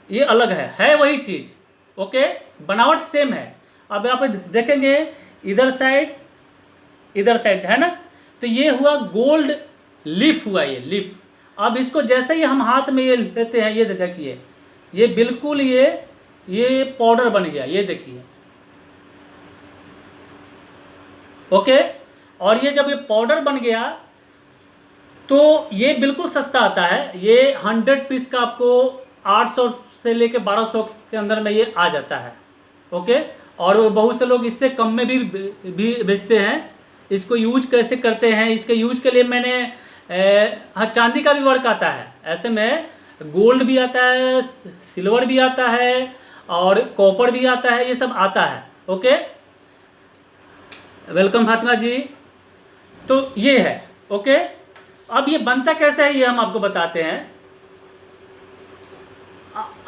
ये अलग है वही चीज। ओके, बनावट सेम है। अब आप देखेंगे इधर साइड है ना, तो ये हुआ गोल्ड लीफ हुआ, ये लीफ। अब इसको जैसे ही हम हाथ में ये लेते हैं, ये देखिए, ये बिल्कुल ये पाउडर बन गया, ये देखिए। ओके, और ये जब ये पाउडर बन गया तो ये बिल्कुल सस्ता आता है। ये 100 पीस का आपको 800 से लेके 1200 के अंदर में ये आ जाता है। ओके, और बहुत से लोग इससे कम में भी बेचते हैं। इसको यूज कैसे करते हैं, इसके यूज के लिए मैंने हाँ, चांदी का भी वर्क आता है, ऐसे में गोल्ड भी आता है, सिल्वर भी आता है, और कॉपर भी आता है, ये सब आता है। ओके, वेलकम फातिमा जी। तो ये है। ओके, अब ये बनता कैसे है ये हम आपको बताते हैं।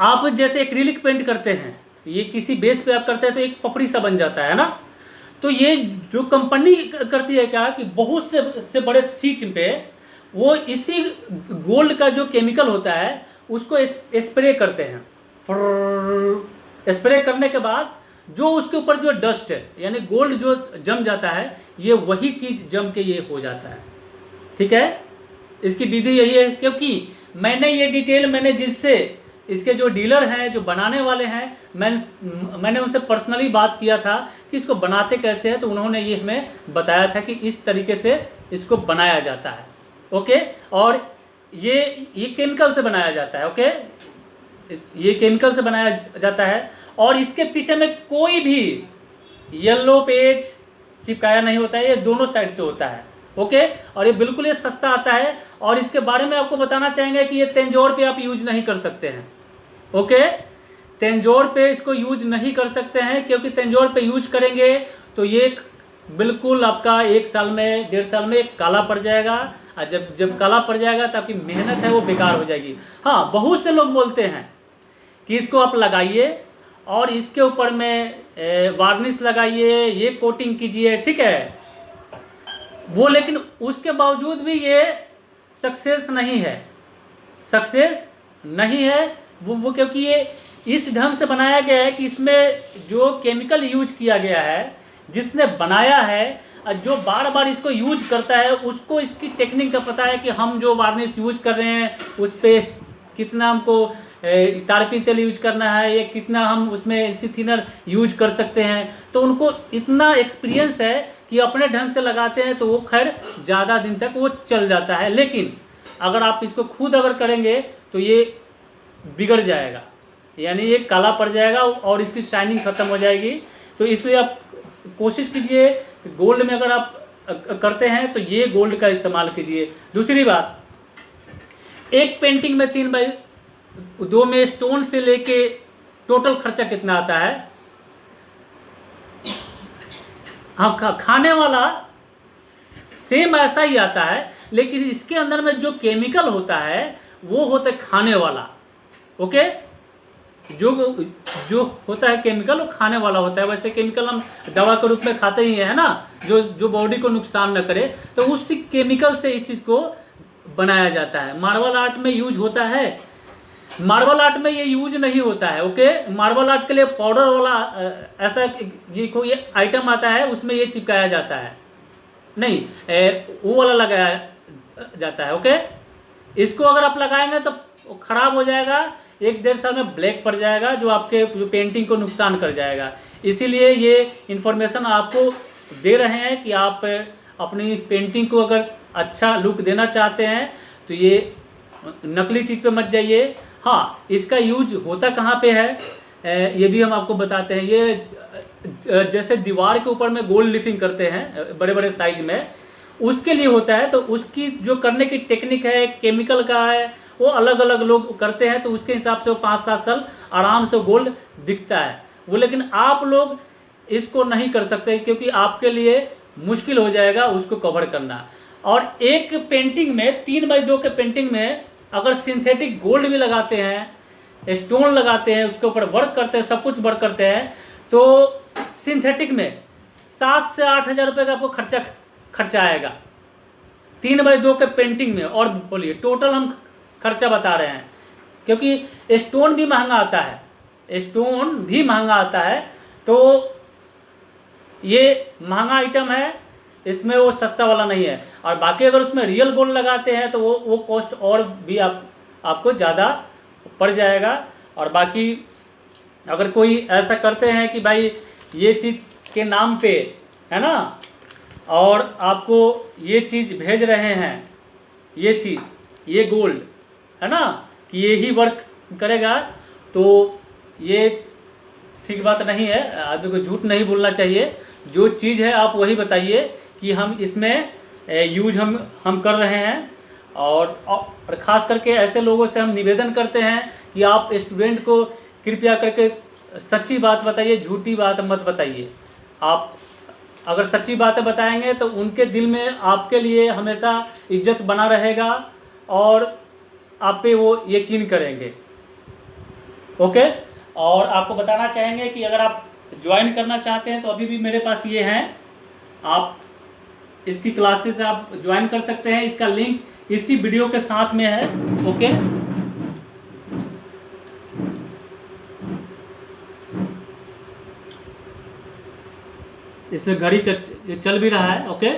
आप जैसे एक्रिलिक पेंट करते हैं, ये किसी बेस पे आप करते हैं तो एक पपड़ी सा बन जाता है ना। तो ये जो कंपनी करती है क्या कि बहुत से बड़े शीट पे वो इसी गोल्ड का जो केमिकल होता है उसको स्प्रे करते हैं। स्प्रे करने के बाद जो उसके ऊपर जो डस्ट है, यानी गोल्ड जो जम जाता है, ये वही चीज जम के ये हो जाता है। ठीक है, इसकी विधि यही है। क्योंकि मैंने ये डिटेल मैंने जिससे इसके जो डीलर हैं, जो बनाने वाले हैं, मैंने उनसे पर्सनली बात किया था कि इसको बनाते कैसे है, तो उन्होंने ये हमें बताया था कि इस तरीके से इसको बनाया जाता है। ओके, और ये केमिकल से बनाया जाता है। ओके, ये केमिकल से बनाया जाता है, और इसके पीछे में कोई भी येलो पेज चिपकाया नहीं होता है, ये दोनों साइड से होता है। ओके, और ये बिल्कुल ये सस्ता आता है। और इसके बारे में आपको बताना चाहेंगे कि ये तेंजोर पे आप यूज नहीं कर सकते हैं। ओके, तेंजोर पे इसको यूज नहीं कर सकते हैं, क्योंकि तेंजोर पे यूज करेंगे तो ये बिल्कुल आपका 1 साल में 1.5 साल में काला पड़ जाएगा, और जब जब काला पड़ जाएगा तो आपकी मेहनत है वो बेकार हो जाएगी। हाँ, बहुत से लोग बोलते हैं कि इसको आप लगाइए और इसके ऊपर में वार्निश लगाइए, ये कोटिंग कीजिए, ठीक है वो, लेकिन उसके बावजूद भी ये सक्सेस नहीं है, सक्सेस नहीं है वो क्योंकि ये इस ढंग से बनाया गया है कि इसमें जो केमिकल यूज किया गया है, जिसने बनाया है और जो बार बार इसको यूज करता है उसको इसकी टेक्निक का पता है कि हम जो वार्निश यूज कर रहे हैं उस पर कितना हमको तारपी तेल यूज करना है, या कितना हम उसमें एलसी थिनर यूज कर सकते हैं। तो उनको इतना एक्सपीरियंस है कि अपने ढंग से लगाते हैं तो वो खैर ज़्यादा दिन तक वो चल जाता है। लेकिन अगर आप इसको खुद अगर करेंगे तो ये बिगड़ जाएगा, यानी ये काला पड़ जाएगा और इसकी शाइनिंग खत्म हो जाएगी। तो इसलिए आप कोशिश कीजिए कि गोल्ड में अगर आप करते हैं तो ये गोल्ड का इस्तेमाल कीजिए। दूसरी बात, एक पेंटिंग में 3x2 में स्टोन से लेके टोटल खर्चा कितना आता है? हाँ, खाने वाला सेम ऐसा ही आता है, लेकिन इसके अंदर में जो केमिकल होता है वो होता है खाने वाला। ओके, जो होता है केमिकल वो खाने वाला होता है। वैसे केमिकल हम दवा के रूप में खाते ही है ना, जो बॉडी को नुकसान न करे, तो उसी केमिकल से इस चीज को बनाया जाता है। मार्बल आर्ट में यूज होता है, मार्बल आर्ट में ये यूज नहीं होता है। ओके, मार्बल आर्ट के लिए पाउडर वाला ऐसा ये कोई आइटम आता है, उसमें ये चिपकाया जाता है, नहीं वो वाला लगाया जाता है। ओके, इसको अगर आप लगाएंगे तो खराब हो जाएगा, 1-1.5 साल में ब्लैक पड़ जाएगा, जो आपके पेंटिंग को नुकसान कर जाएगा। इसीलिए ये इन्फॉर्मेशन आपको दे रहे हैं कि आप अपनी पेंटिंग को अगर अच्छा लुक देना चाहते हैं तो ये नकली चीज़ पे मत जाइए। हाँ, इसका यूज होता कहाँ पे है ये भी हम आपको बताते हैं। ये जैसे दीवार के ऊपर में गोल्ड लीफिंग करते हैं बड़े बड़े साइज में, उसके लिए होता है। तो उसकी जो करने की टेक्निक है, केमिकल का है, वो अलग अलग लोग करते हैं, तो उसके हिसाब से वो 5-7 साल आराम से गोल्ड दिखता है वो। लेकिन आप लोग इसको नहीं कर सकते, क्योंकि आपके लिए मुश्किल हो जाएगा उसको कवर करना। और एक पेंटिंग में 3x2 के पेंटिंग में अगर सिंथेटिक गोल्ड भी लगाते हैं, स्टोन लगाते हैं, उसके ऊपर वर्क करते हैं, सब कुछ वर्क करते हैं, तो सिंथेटिक में 7 से 8 हज़ार रुपये का आपको खर्चा आएगा 3x2 के पेंटिंग में। और बोलिए टोटल हम खर्चा बता रहे हैं, क्योंकि स्टोन भी महंगा आता है, स्टोन भी महंगा आता है। तो ये महंगा आइटम है, इसमें वो सस्ता वाला नहीं है। और बाकी अगर उसमें रियल गोल्ड लगाते हैं तो वो कॉस्ट और भी आपको ज़्यादा पड़ जाएगा। और बाकी अगर कोई ऐसा करते हैं कि भाई ये चीज़ के नाम पे है ना, और आपको ये चीज़ भेज रहे हैं, ये चीज़, ये गोल्ड है ना, कि ये ही वर्क करेगा, तो ये ठीक बात नहीं है। आदमी को झूठ नहीं बोलना चाहिए। जो चीज़ है आप वही बताइए कि हम इसमें यूज हम कर रहे हैं। और ख़ास करके ऐसे लोगों से हम निवेदन करते हैं कि आप स्टूडेंट को कृपया करके सच्ची बात बताइए, झूठी बात मत बताइए। आप अगर सच्ची बातें बताएंगे तो उनके दिल में आपके लिए हमेशा इज्जत बना रहेगा और आप पे वो यकीन करेंगे। ओके, और आपको बताना चाहेंगे कि अगर आप ज्वाइन करना चाहते हैं तो अभी भी मेरे पास ये हैं, आप इसकी क्लासेस आप ज्वाइन कर सकते हैं। इसका लिंक इसी वीडियो के साथ में है। ओके, इसमें घड़ी चल भी रहा है। ओके,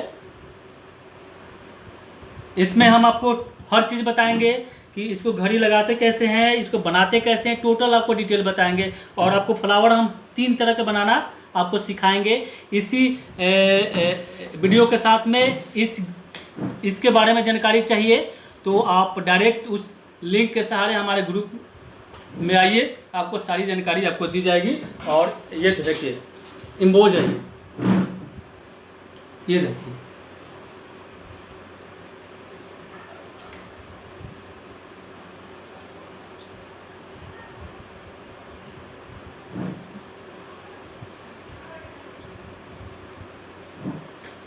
इसमें हम आपको हर चीज़ बताएंगे कि इसको घड़ी लगाते कैसे हैं, इसको बनाते कैसे हैं, टोटल आपको डिटेल बताएंगे। और आपको फ्लावर हम 3 तरह के बनाना आपको सिखाएंगे इसी वीडियो के साथ में। इसके बारे में जानकारी चाहिए तो आप डायरेक्ट उस लिंक के सहारे हमारे ग्रुप में आइए, आपको सारी जानकारी आपको दी जाएगी। और ये देखिए इम्बोज है, ये देखिए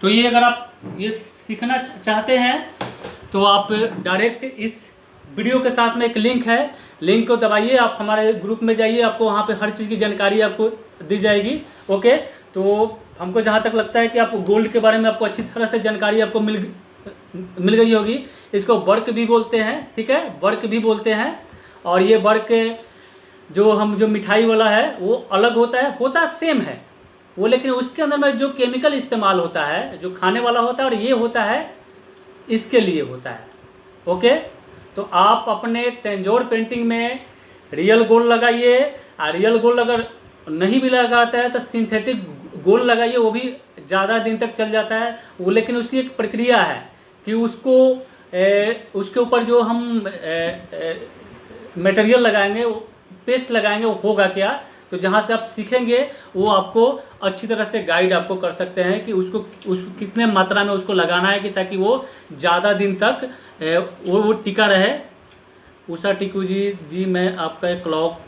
तो ये अगर आप ये सीखना चाहते हैं तो आप डायरेक्ट इस वीडियो के साथ में एक लिंक है, लिंक को दबाइए, आप हमारे ग्रुप में जाइए, आपको वहाँ पे हर चीज़ की जानकारी आपको दी जाएगी। ओके, तो हमको जहाँ तक लगता है कि आप गोल्ड के बारे में आपको अच्छी तरह से जानकारी आपको मिल गई होगी। इसको वर्क भी बोलते हैं, ठीक है, वर्क भी बोलते हैं। और ये वर्क जो मिठाई वाला है वो अलग होता सेम है वो, लेकिन उसके अंदर में जो केमिकल इस्तेमाल होता है जो खाने वाला होता है, और ये होता है इसके लिए होता है। ओके, तो आप अपने तेंजोर पेंटिंग में रियल गोल्ड लगाइए, और रियल गोल्ड अगर नहीं भी लगाता है तो सिंथेटिक गोल्ड लगाइए, वो भी ज़्यादा दिन तक चल जाता है वो। लेकिन उसकी एक प्रक्रिया है कि उसको उसके ऊपर जो हम मटेरियल लगाएंगे, पेस्ट लगाएंगे, वो होगा क्या। तो जहाँ से आप सीखेंगे वो आपको अच्छी तरह से गाइड आपको कर सकते हैं कि उसको कितने मात्रा में उसको लगाना है कि ताकि वो ज़्यादा दिन तक वो टिका रहे। उषा टिकू जी मैं आपका एक क्लॉक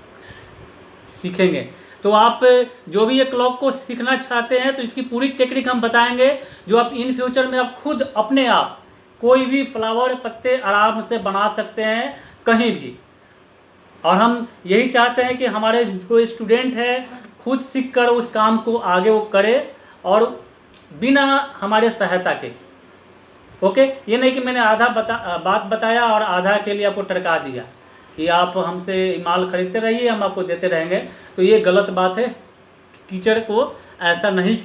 सीखेंगे, तो आप जो भी ये क्लॉक को सीखना चाहते हैं तो इसकी पूरी टेक्निक हम बताएंगे, जो आप इन फ्यूचर में आप खुद अपने आप कोई भी फ्लावर पत्ते आराम से बना सकते हैं कहीं भी। और हम यही चाहते हैं कि हमारे जो स्टूडेंट है खुद सीख कर उस काम को आगे वो करे, और बिना हमारे सहायता के। ओके, ये नहीं कि मैंने आधा बात बताया और आधा के लिए आपको टरका दिया कि आप हमसे माल खरीदते रहिए, हम आपको देते रहेंगे, तो ये गलत बात है। टीचर को ऐसा नहीं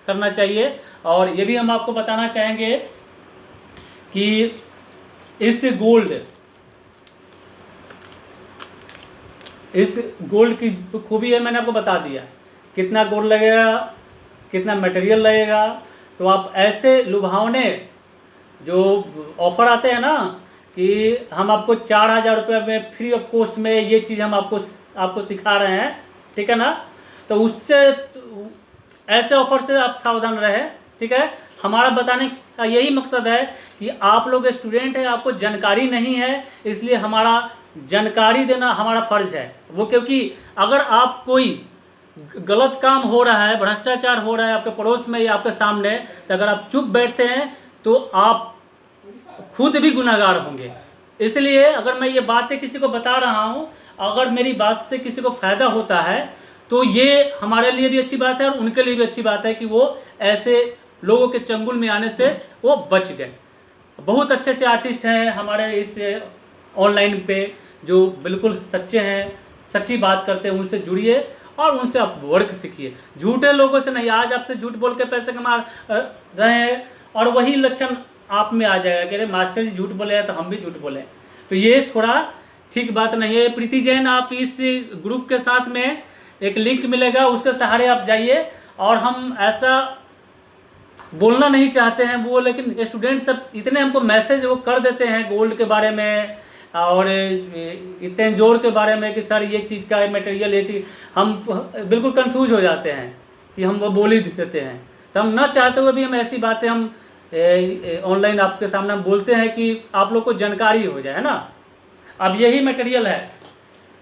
करना चाहिए। और ये भी हम आपको बताना चाहेंगे कि इस गोल्ड की जो खूबी है मैंने आपको बता दिया, कितना गोल्ड लगेगा, कितना मटेरियल लगेगा। तो आप ऐसे लुभावने जो ऑफर आते हैं ना कि हम आपको 4,000 रुपये में फ्री ऑफ कॉस्ट में ये चीज़ हम आपको सिखा रहे हैं, ठीक है ना, तो उससे ऐसे ऑफर से आप सावधान रहें, ठीक है। हमारा बताने का यही मकसद है कि आप लोग स्टूडेंट हैं, आपको जानकारी नहीं है, इसलिए हमारा जानकारी देना हमारा फर्ज है वो। क्योंकि अगर आप कोई गलत काम हो रहा है, भ्रष्टाचार हो रहा है आपके पड़ोस में या आपके सामने, तो अगर आप चुप बैठते हैं तो आप खुद भी गुनहगार होंगे। इसलिए अगर मैं ये बातें किसी को बता रहा हूँ, अगर मेरी बात से किसी को फायदा होता है तो ये हमारे लिए भी अच्छी बात है और उनके लिए भी अच्छी बात है कि वो ऐसे लोगों के चंगुल में आने से वो बच गए। बहुत अच्छे अच्छे आर्टिस्ट हैं हमारे इस ऑनलाइन पे जो बिल्कुल सच्चे हैं, सच्ची बात करते हैं, उनसे जुड़िए और उनसे आप वर्क सीखिए। झूठे लोगों से नहीं। आज आपसे झूठ बोल के पैसे कमा रहे हैं और वही लक्षण आप में आ जाएगा कि अरे मास्टर जी झूठ बोले हैं तो हम भी झूठ बोले। तो ये थोड़ा ठीक बात नहीं है। प्रीति जैन, आप इस ग्रुप के साथ में एक लिंक मिलेगा, उसके सहारे आप जाइए। और हम ऐसा बोलना नहीं चाहते हैं वो, लेकिन स्टूडेंट सब इतने हमको मैसेज वो कर देते हैं गोल्ड के बारे में और तेंजोर के बारे में कि सर ये चीज़ का मटेरियल, ये चीज़, हम बिल्कुल कंफ्यूज हो जाते हैं कि हम वो बोल ही देते हैं। तो हम ना चाहते हुए भी हम ऐसी बातें हम ऑनलाइन आपके सामने हम बोलते हैं कि आप लोग को जानकारी हो जाए, है ना। अब यही मटेरियल है,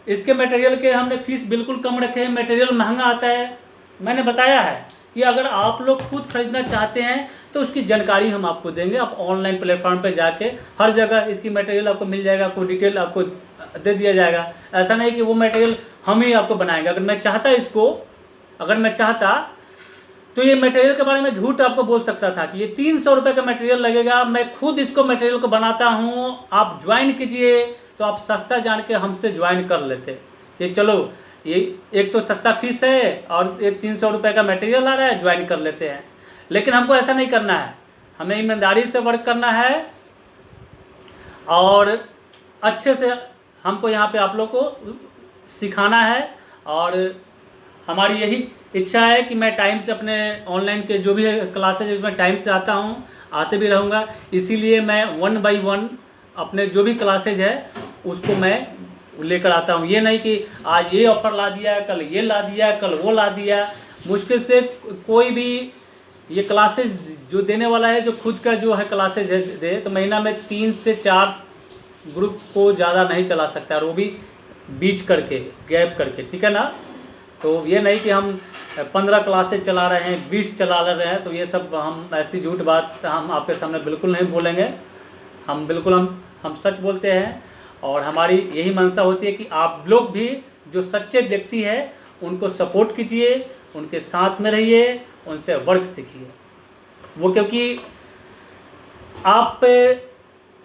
इसके मटेरियल के हमने फीस बिल्कुल कम रखे हैं। मटेरियल महंगा आता है, मैंने बताया है कि अगर आप लोग खुद खरीदना चाहते हैं तो उसकी जानकारी हम आपको देंगे। आप ऑनलाइन प्लेटफॉर्म पे जाके हर जगह इसकी मटेरियल आपको मिल जाएगा, कोई डिटेल आपको दे दिया जाएगा। ऐसा नहीं कि वो मटेरियल हम ही आपको बनाएंगे। अगर मैं चाहता तो ये मटेरियल के बारे में झूठ आपको बोल सकता था कि ये 300 रुपये का मटेरियल लगेगा, मैं खुद इसको मटेरियल को बनाता हूँ, आप ज्वाइन कीजिए। तो आप सस्ता जान के हमसे ज्वाइन कर लेते कि चलो ये एक तो सस्ता फीस है और ये 300 रुपये का मटेरियल आ रहा है, ज्वाइन कर लेते हैं। लेकिन हमको ऐसा नहीं करना है, हमें ईमानदारी से वर्क करना है और अच्छे से हमको यहाँ पे आप लोग को सिखाना है। और हमारी यही इच्छा है कि मैं टाइम से अपने ऑनलाइन के जो भी क्लासेज इसमें टाइम से आता हूँ, आते भी रहूँगा। इसीलिए मैं 1 by 1 अपने जो भी क्लासेज है उसको मैं लेकर आता हूँ। ये नहीं कि आज ये ऑफर ला दिया, कल ये ला दिया, कल वो ला दिया। मुश्किल से कोई भी ये क्लासेज जो देने वाला है, जो खुद का जो है क्लासेज दे, तो महीना में 3 से 4 ग्रुप को ज़्यादा नहीं चला सकता, और वो भी बीच करके, गैप करके, ठीक है ना। तो ये नहीं कि हम 15 क्लासेज चला रहे हैं, 20 चला रहे हैं, तो ये सब हम ऐसी झूठ बात हम आपके सामने बिल्कुल नहीं बोलेंगे। हम बिल्कुल हम सच बोलते हैं, और हमारी यही मंशा होती है कि आप लोग भी जो सच्चे व्यक्ति हैं उनको सपोर्ट कीजिए, उनके साथ में रहिए, उनसे वर्क सीखिए। वो क्योंकि आप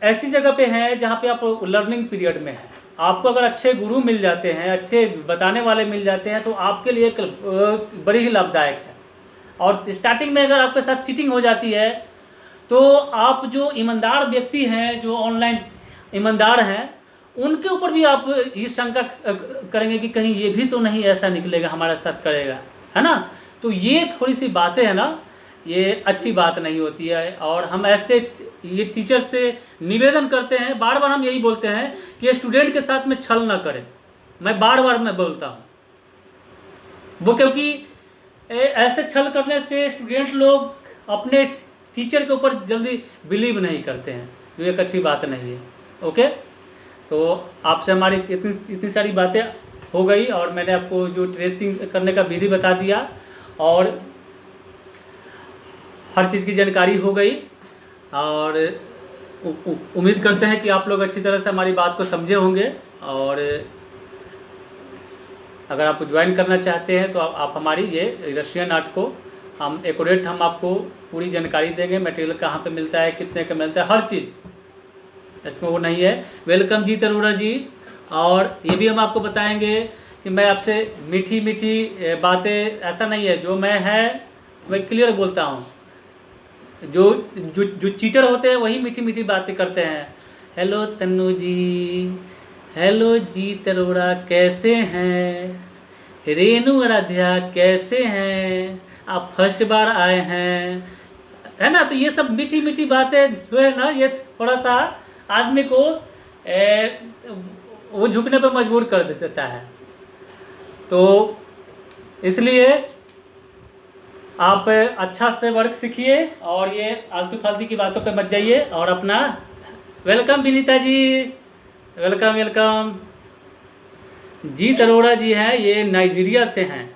ऐसी जगह पे हैं जहाँ पे आप लर्निंग पीरियड में हैं। आपको अगर अच्छे गुरु मिल जाते हैं, अच्छे बताने वाले मिल जाते हैं, तो आपके लिए एक बड़ी ही लाभदायक है। और स्टार्टिंग में अगर आपके साथ चीटिंग हो जाती है तो आप जो ईमानदार व्यक्ति हैं, जो ऑनलाइन ईमानदार हैं, उनके ऊपर भी आप ये शंका करेंगे कि कहीं ये भी तो नहीं ऐसा निकलेगा हमारे साथ करेगा, है ना। तो ये थोड़ी सी बातें हैं ना, ये अच्छी बात नहीं होती है। और हम ऐसे ये टीचर से निवेदन करते हैं, बार बार हम यही बोलते हैं कि स्टूडेंट के साथ में छल ना करें। मैं बार बार मैं बोलता हूँ वो, क्योंकि ऐसे छल करने से स्टूडेंट लोग अपने टीचर के ऊपर जल्दी बिलीव नहीं करते हैं, जो एक अच्छी बात नहीं है। ओके, तो आपसे हमारी इतनी सारी बातें हो गई, और मैंने आपको जो ट्रेसिंग करने का विधि बता दिया, और हर चीज़ की जानकारी हो गई। और उम्मीद करते हैं कि आप लोग अच्छी तरह से हमारी बात को समझे होंगे। और अगर आप ज्वाइन करना चाहते हैं तो आप हमारी ये रशियन आर्ट को हम एक्यूरेट हम आपको पूरी जानकारी देंगे। मटेरियल कहाँ पे मिलता है, कितने का मिलता है, हर चीज़ इसमें वो नहीं है। वेलकम जी तरुणा जी। और ये भी हम आपको बताएंगे कि मैं आपसे मीठी मीठी बातें, ऐसा नहीं है, जो मैं है मैं क्लियर बोलता हूँ। जो जो जो चीटर होते हैं वही मीठी मीठी बातें करते हैं। हेलो तन्नू जी, हेलो जी तरोड़ा, कैसे हैं? रेणु आराध्या कैसे हैं? आप फर्स्ट बार आए हैं, है ना। तो ये सब मीठी मीठी बातें जो है ना, ये थोड़ा सा आदमी को वो झुकने पर मजबूर कर देता है। तो इसलिए आप अच्छा से वर्क सीखिए, और ये आलतू फालतू की बातों पे मत जाइए। और अपना welcome Vinita ji, welcome welcome. जी तरोड़ा जी हैं, ये नाइजीरिया से हैं,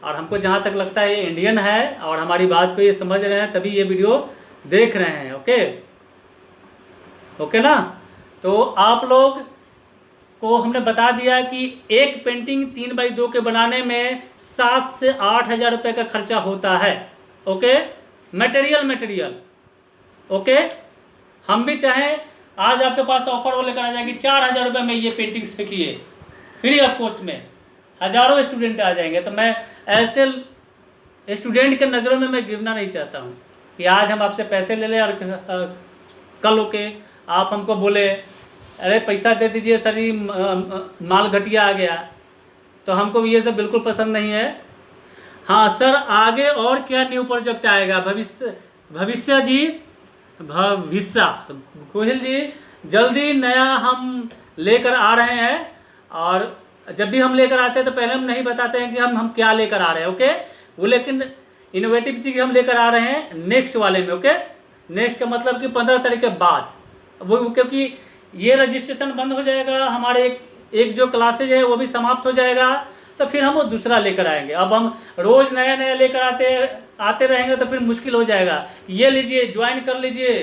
और हमको जहाँ तक लगता है ये इंडियन है, और हमारी बात को ये समझ रहे हैं, तभी ये वीडियो देख रहे हैं। ओके ओके ना। तो आप लोग को हमने बता दिया कि एक पेंटिंग 3x2 के बनाने में 7 से 8 हज़ार रुपये का खर्चा होता है। Okay, material. ओके, हम भी चाहें आज आपके पास ऑफर वो लेकर आ जाएगी 4,000 रुपये में ये पेंटिंग सीखिए फ्री ऑफ कॉस्ट में, हजारों स्टूडेंट आ जाएंगे। तो मैं ऐसे स्टूडेंट के नज़रों में मैं गिरना नहीं चाहता हूँ कि आज हम आपसे पैसे ले लें और कल होके आप हमको बोले अरे पैसा दे दीजिए सर, ये माल घटिया आ गया। तो हमको ये सब बिल्कुल पसंद नहीं है। हाँ सर, आगे और क्या न्यू प्रोजेक्ट आएगा? भविष्य जी, भविष्य गोहिल जी, जल्दी नया हम लेकर आ रहे हैं। और जब भी हम लेकर आते हैं तो पहले हम नहीं बताते हैं कि हम क्या लेकर आ रहे हैं। ओके, वो लेकिन इनोवेटिव चीज हम लेकर आ रहे हैं नेक्स्ट वाले में। ओके, नेक्स्ट का मतलब कि 15 तारीख के बाद, वो क्योंकि ये रजिस्ट्रेशन बंद हो जाएगा, हमारे एक जो क्लासेज है वो भी समाप्त हो जाएगा, तो फिर हम वो दूसरा लेकर आएंगे। अब हम रोज नया नया लेकर आते रहेंगे तो फिर मुश्किल हो जाएगा। ये लीजिए, ज्वाइन कर लीजिए,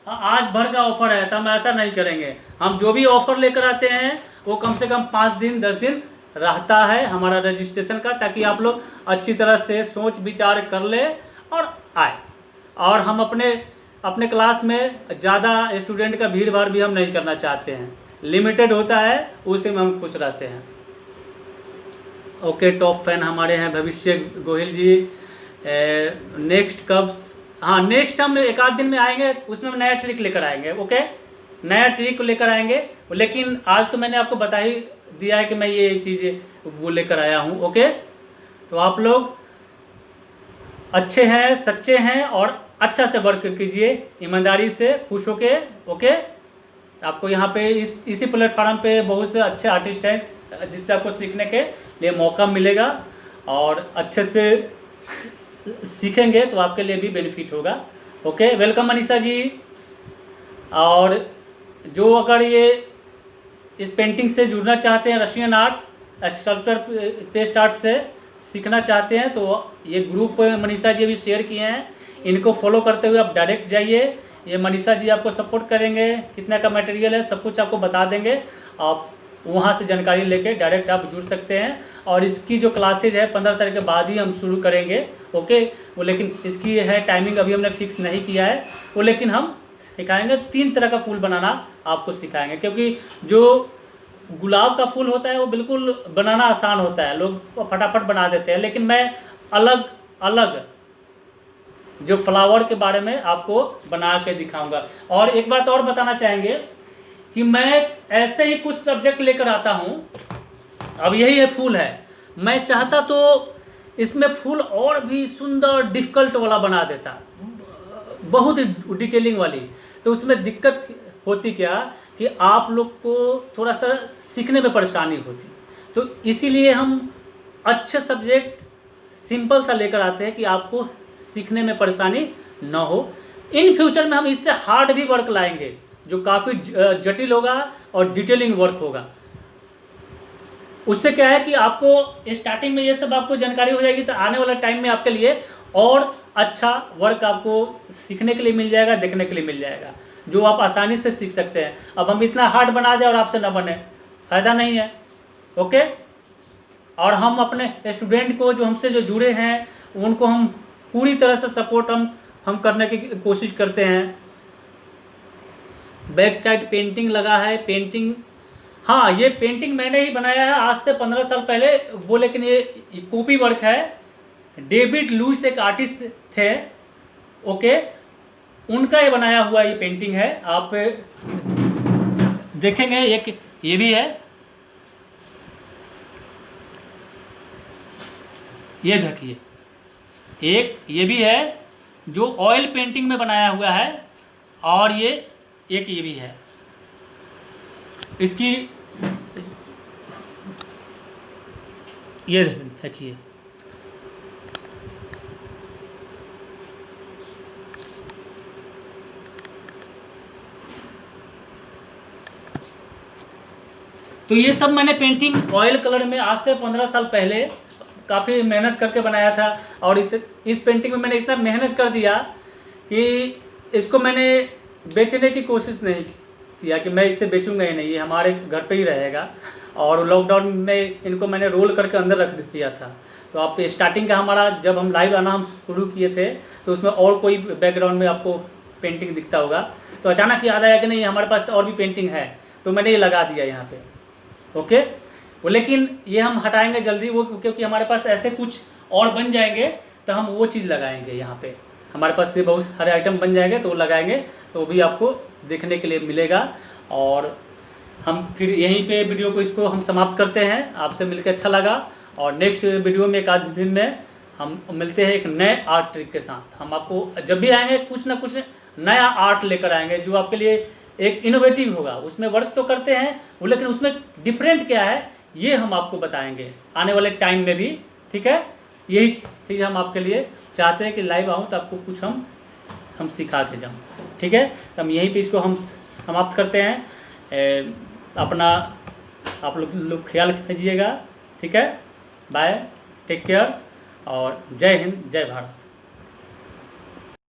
आज भर का ऑफर है, तो हम ऐसा नहीं करेंगे। हम जो भी ऑफर लेकर आते हैं वो कम से कम 5 दिन 10 दिन रहता है हमारा रजिस्ट्रेशन का, ताकि आप लोग अच्छी तरह से सोच विचार कर ले और आए। और हम अपने क्लास में ज़्यादा स्टूडेंट का भीड़ भाड़ भी हम नहीं करना चाहते हैं, लिमिटेड होता है, उसी में हम खुश रहते हैं। ओके, टॉप फैन हमारे हैं भविष्य गोहिल जी। नेक्स्ट कब? हाँ, नेक्स्ट हम एक आध दिन में आएंगे, उसमें नया ट्रिक लेकर आएंगे। ओके, नया ट्रिक लेकर आएंगे, लेकिन आज तो मैंने आपको बता ही दिया है कि मैं ये चीज़ें वो लेकर आया हूँ। ओके, तो आप लोग अच्छे हैं, सच्चे हैं, और अच्छा से वर्क कीजिए, ईमानदारी से, खुश होके। ओके, आपको यहाँ पे इसी प्लेटफॉर्म पे बहुत से अच्छे आर्टिस्ट हैं जिससे आपको सीखने के लिए मौका मिलेगा, और अच्छे से सीखेंगे तो आपके लिए भी बेनिफिट होगा। Okay, welcome Manisha ji. और जो अगर ये इस पेंटिंग से जुड़ना चाहते हैं, Russian art, sculpture, paste art से सीखना चाहते हैं तो ये ग्रुप मनीषा जी भी शेयर किए हैं, इनको फॉलो करते हुए आप डायरेक्ट जाइए। ये मनीषा जी आपको सपोर्ट करेंगे, कितना का मटेरियल है सब कुछ आपको बता देंगे। आप वहाँ से जानकारी लेके डायरेक्ट आप जुड़ सकते हैं। और इसकी जो क्लासेज है 15 तारीख के बाद ही हम शुरू करेंगे, ओके। वो लेकिन इसकी है टाइमिंग अभी हमने फिक्स नहीं किया है, वो लेकिन हम सिखाएंगे। 3 तरह का फूल बनाना आपको सिखाएंगे, क्योंकि जो गुलाब का फूल होता है वो बिल्कुल बनाना आसान होता है, लोग फटाफट बना देते हैं, लेकिन मैं अलग अलग जो फ्लावर के बारे में आपको बना के दिखाऊंगा। और एक बात और बताना चाहेंगे कि मैं ऐसे ही कुछ सब्जेक्ट लेकर आता हूं। अब यही है फूल है, मैं चाहता तो इसमें फूल और भी सुंदर डिफिकल्ट वाला बना देता, बहुत डिटेलिंग वाली। तो उसमें दिक्कत होती क्या कि आप लोग को थोड़ा सा सीखने में परेशानी होती। तो इसीलिए हम अच्छे सब्जेक्ट सिंपल सा लेकर आते हैं कि आपको सीखने में परेशानी ना हो। इन फ्यूचर में हम इससे हार्ड भी वर्क लाएंगे जो काफ़ी जटिल होगा और डिटेलिंग वर्क होगा। उससे क्या है कि आपको स्टार्टिंग में ये सब आपको जानकारी हो जाएगी, तो आने वाला टाइम में आपके लिए और अच्छा वर्क आपको सीखने के लिए मिल जाएगा, देखने के लिए मिल जाएगा, जो आप आसानी से सीख सकते हैं। अब हम इतना हार्ड बना दें और आपसे ना बने, फायदा नहीं है, ओके। और हम अपने स्टूडेंट को जो हमसे जो जुड़े हैं उनको हम पूरी तरह से सपोर्ट हम करने की कोशिश करते हैं। बैक साइड पेंटिंग लगा है, पेंटिंग, हाँ ये पेंटिंग मैंने ही बनाया है आज से 15 साल पहले वो, लेकिन ये कॉपी वर्क है। डेविड लुइस एक आर्टिस्ट थे, ओके, उनका ये बनाया हुआ ये पेंटिंग है। आप देखेंगे एक ये भी है, ये देखिए एक ये भी है जो ऑयल पेंटिंग में बनाया हुआ है, और ये एक ये भी है। इसकी ये देखिए, तो ये सब मैंने पेंटिंग ऑयल कलर में आज से 15 साल पहले काफ़ी मेहनत करके बनाया था। और इस पेंटिंग में मैंने इतना मेहनत कर दिया कि इसको मैंने बेचने की कोशिश नहीं किया कि मैं इसे बेचूंगा ही नहीं, ये हमारे घर पे ही रहेगा। और लॉकडाउन में इनको मैंने रोल करके अंदर रख दिया था। तो आप स्टार्टिंग का हमारा जब हम लाइव आना हम शुरू किए थे तो उसमें और कोई बैकग्राउंड में आपको पेंटिंग दिखता होगा, तो अचानक याद आया कि नहीं हमारे पास तो और भी पेंटिंग है, तो मैंने ये लगा दिया यहाँ पे, ओके। वो लेकिन ये हम हटाएंगे जल्दी वो, क्योंकि हमारे पास ऐसे कुछ और बन जाएंगे तो हम वो चीज़ लगाएंगे यहाँ पे। हमारे पास से बहुत सारे आइटम बन जाएंगे तो वो लगाएंगे, तो वो भी आपको देखने के लिए मिलेगा। और हम फिर यहीं पे वीडियो को इसको हम समाप्त करते हैं। आपसे मिलकर अच्छा लगा, और नेक्स्ट वीडियो में एक आध दिन में हम मिलते हैं एक नए आर्ट ट्रिक के साथ। हम आपको जब भी आएंगे कुछ ना कुछ नया आर्ट लेकर आएंगे जो आपके लिए एक इनोवेटिव होगा। उसमें वर्क तो करते हैं वो, लेकिन उसमें डिफरेंट क्या है ये हम आपको बताएंगे आने वाले टाइम में भी, ठीक है। यही चीज़ हम आपके लिए चाहते हैं कि लाइव आऊँ तो आपको कुछ हम सिखा के जाऊँ, ठीक है। तो हम यहीं पे इसको हम समाप्त करते हैं। अपना आप लोग ख्याल कीजिएगा, ठीक है। बाय, टेक केयर, और जय हिंद, जय भारत।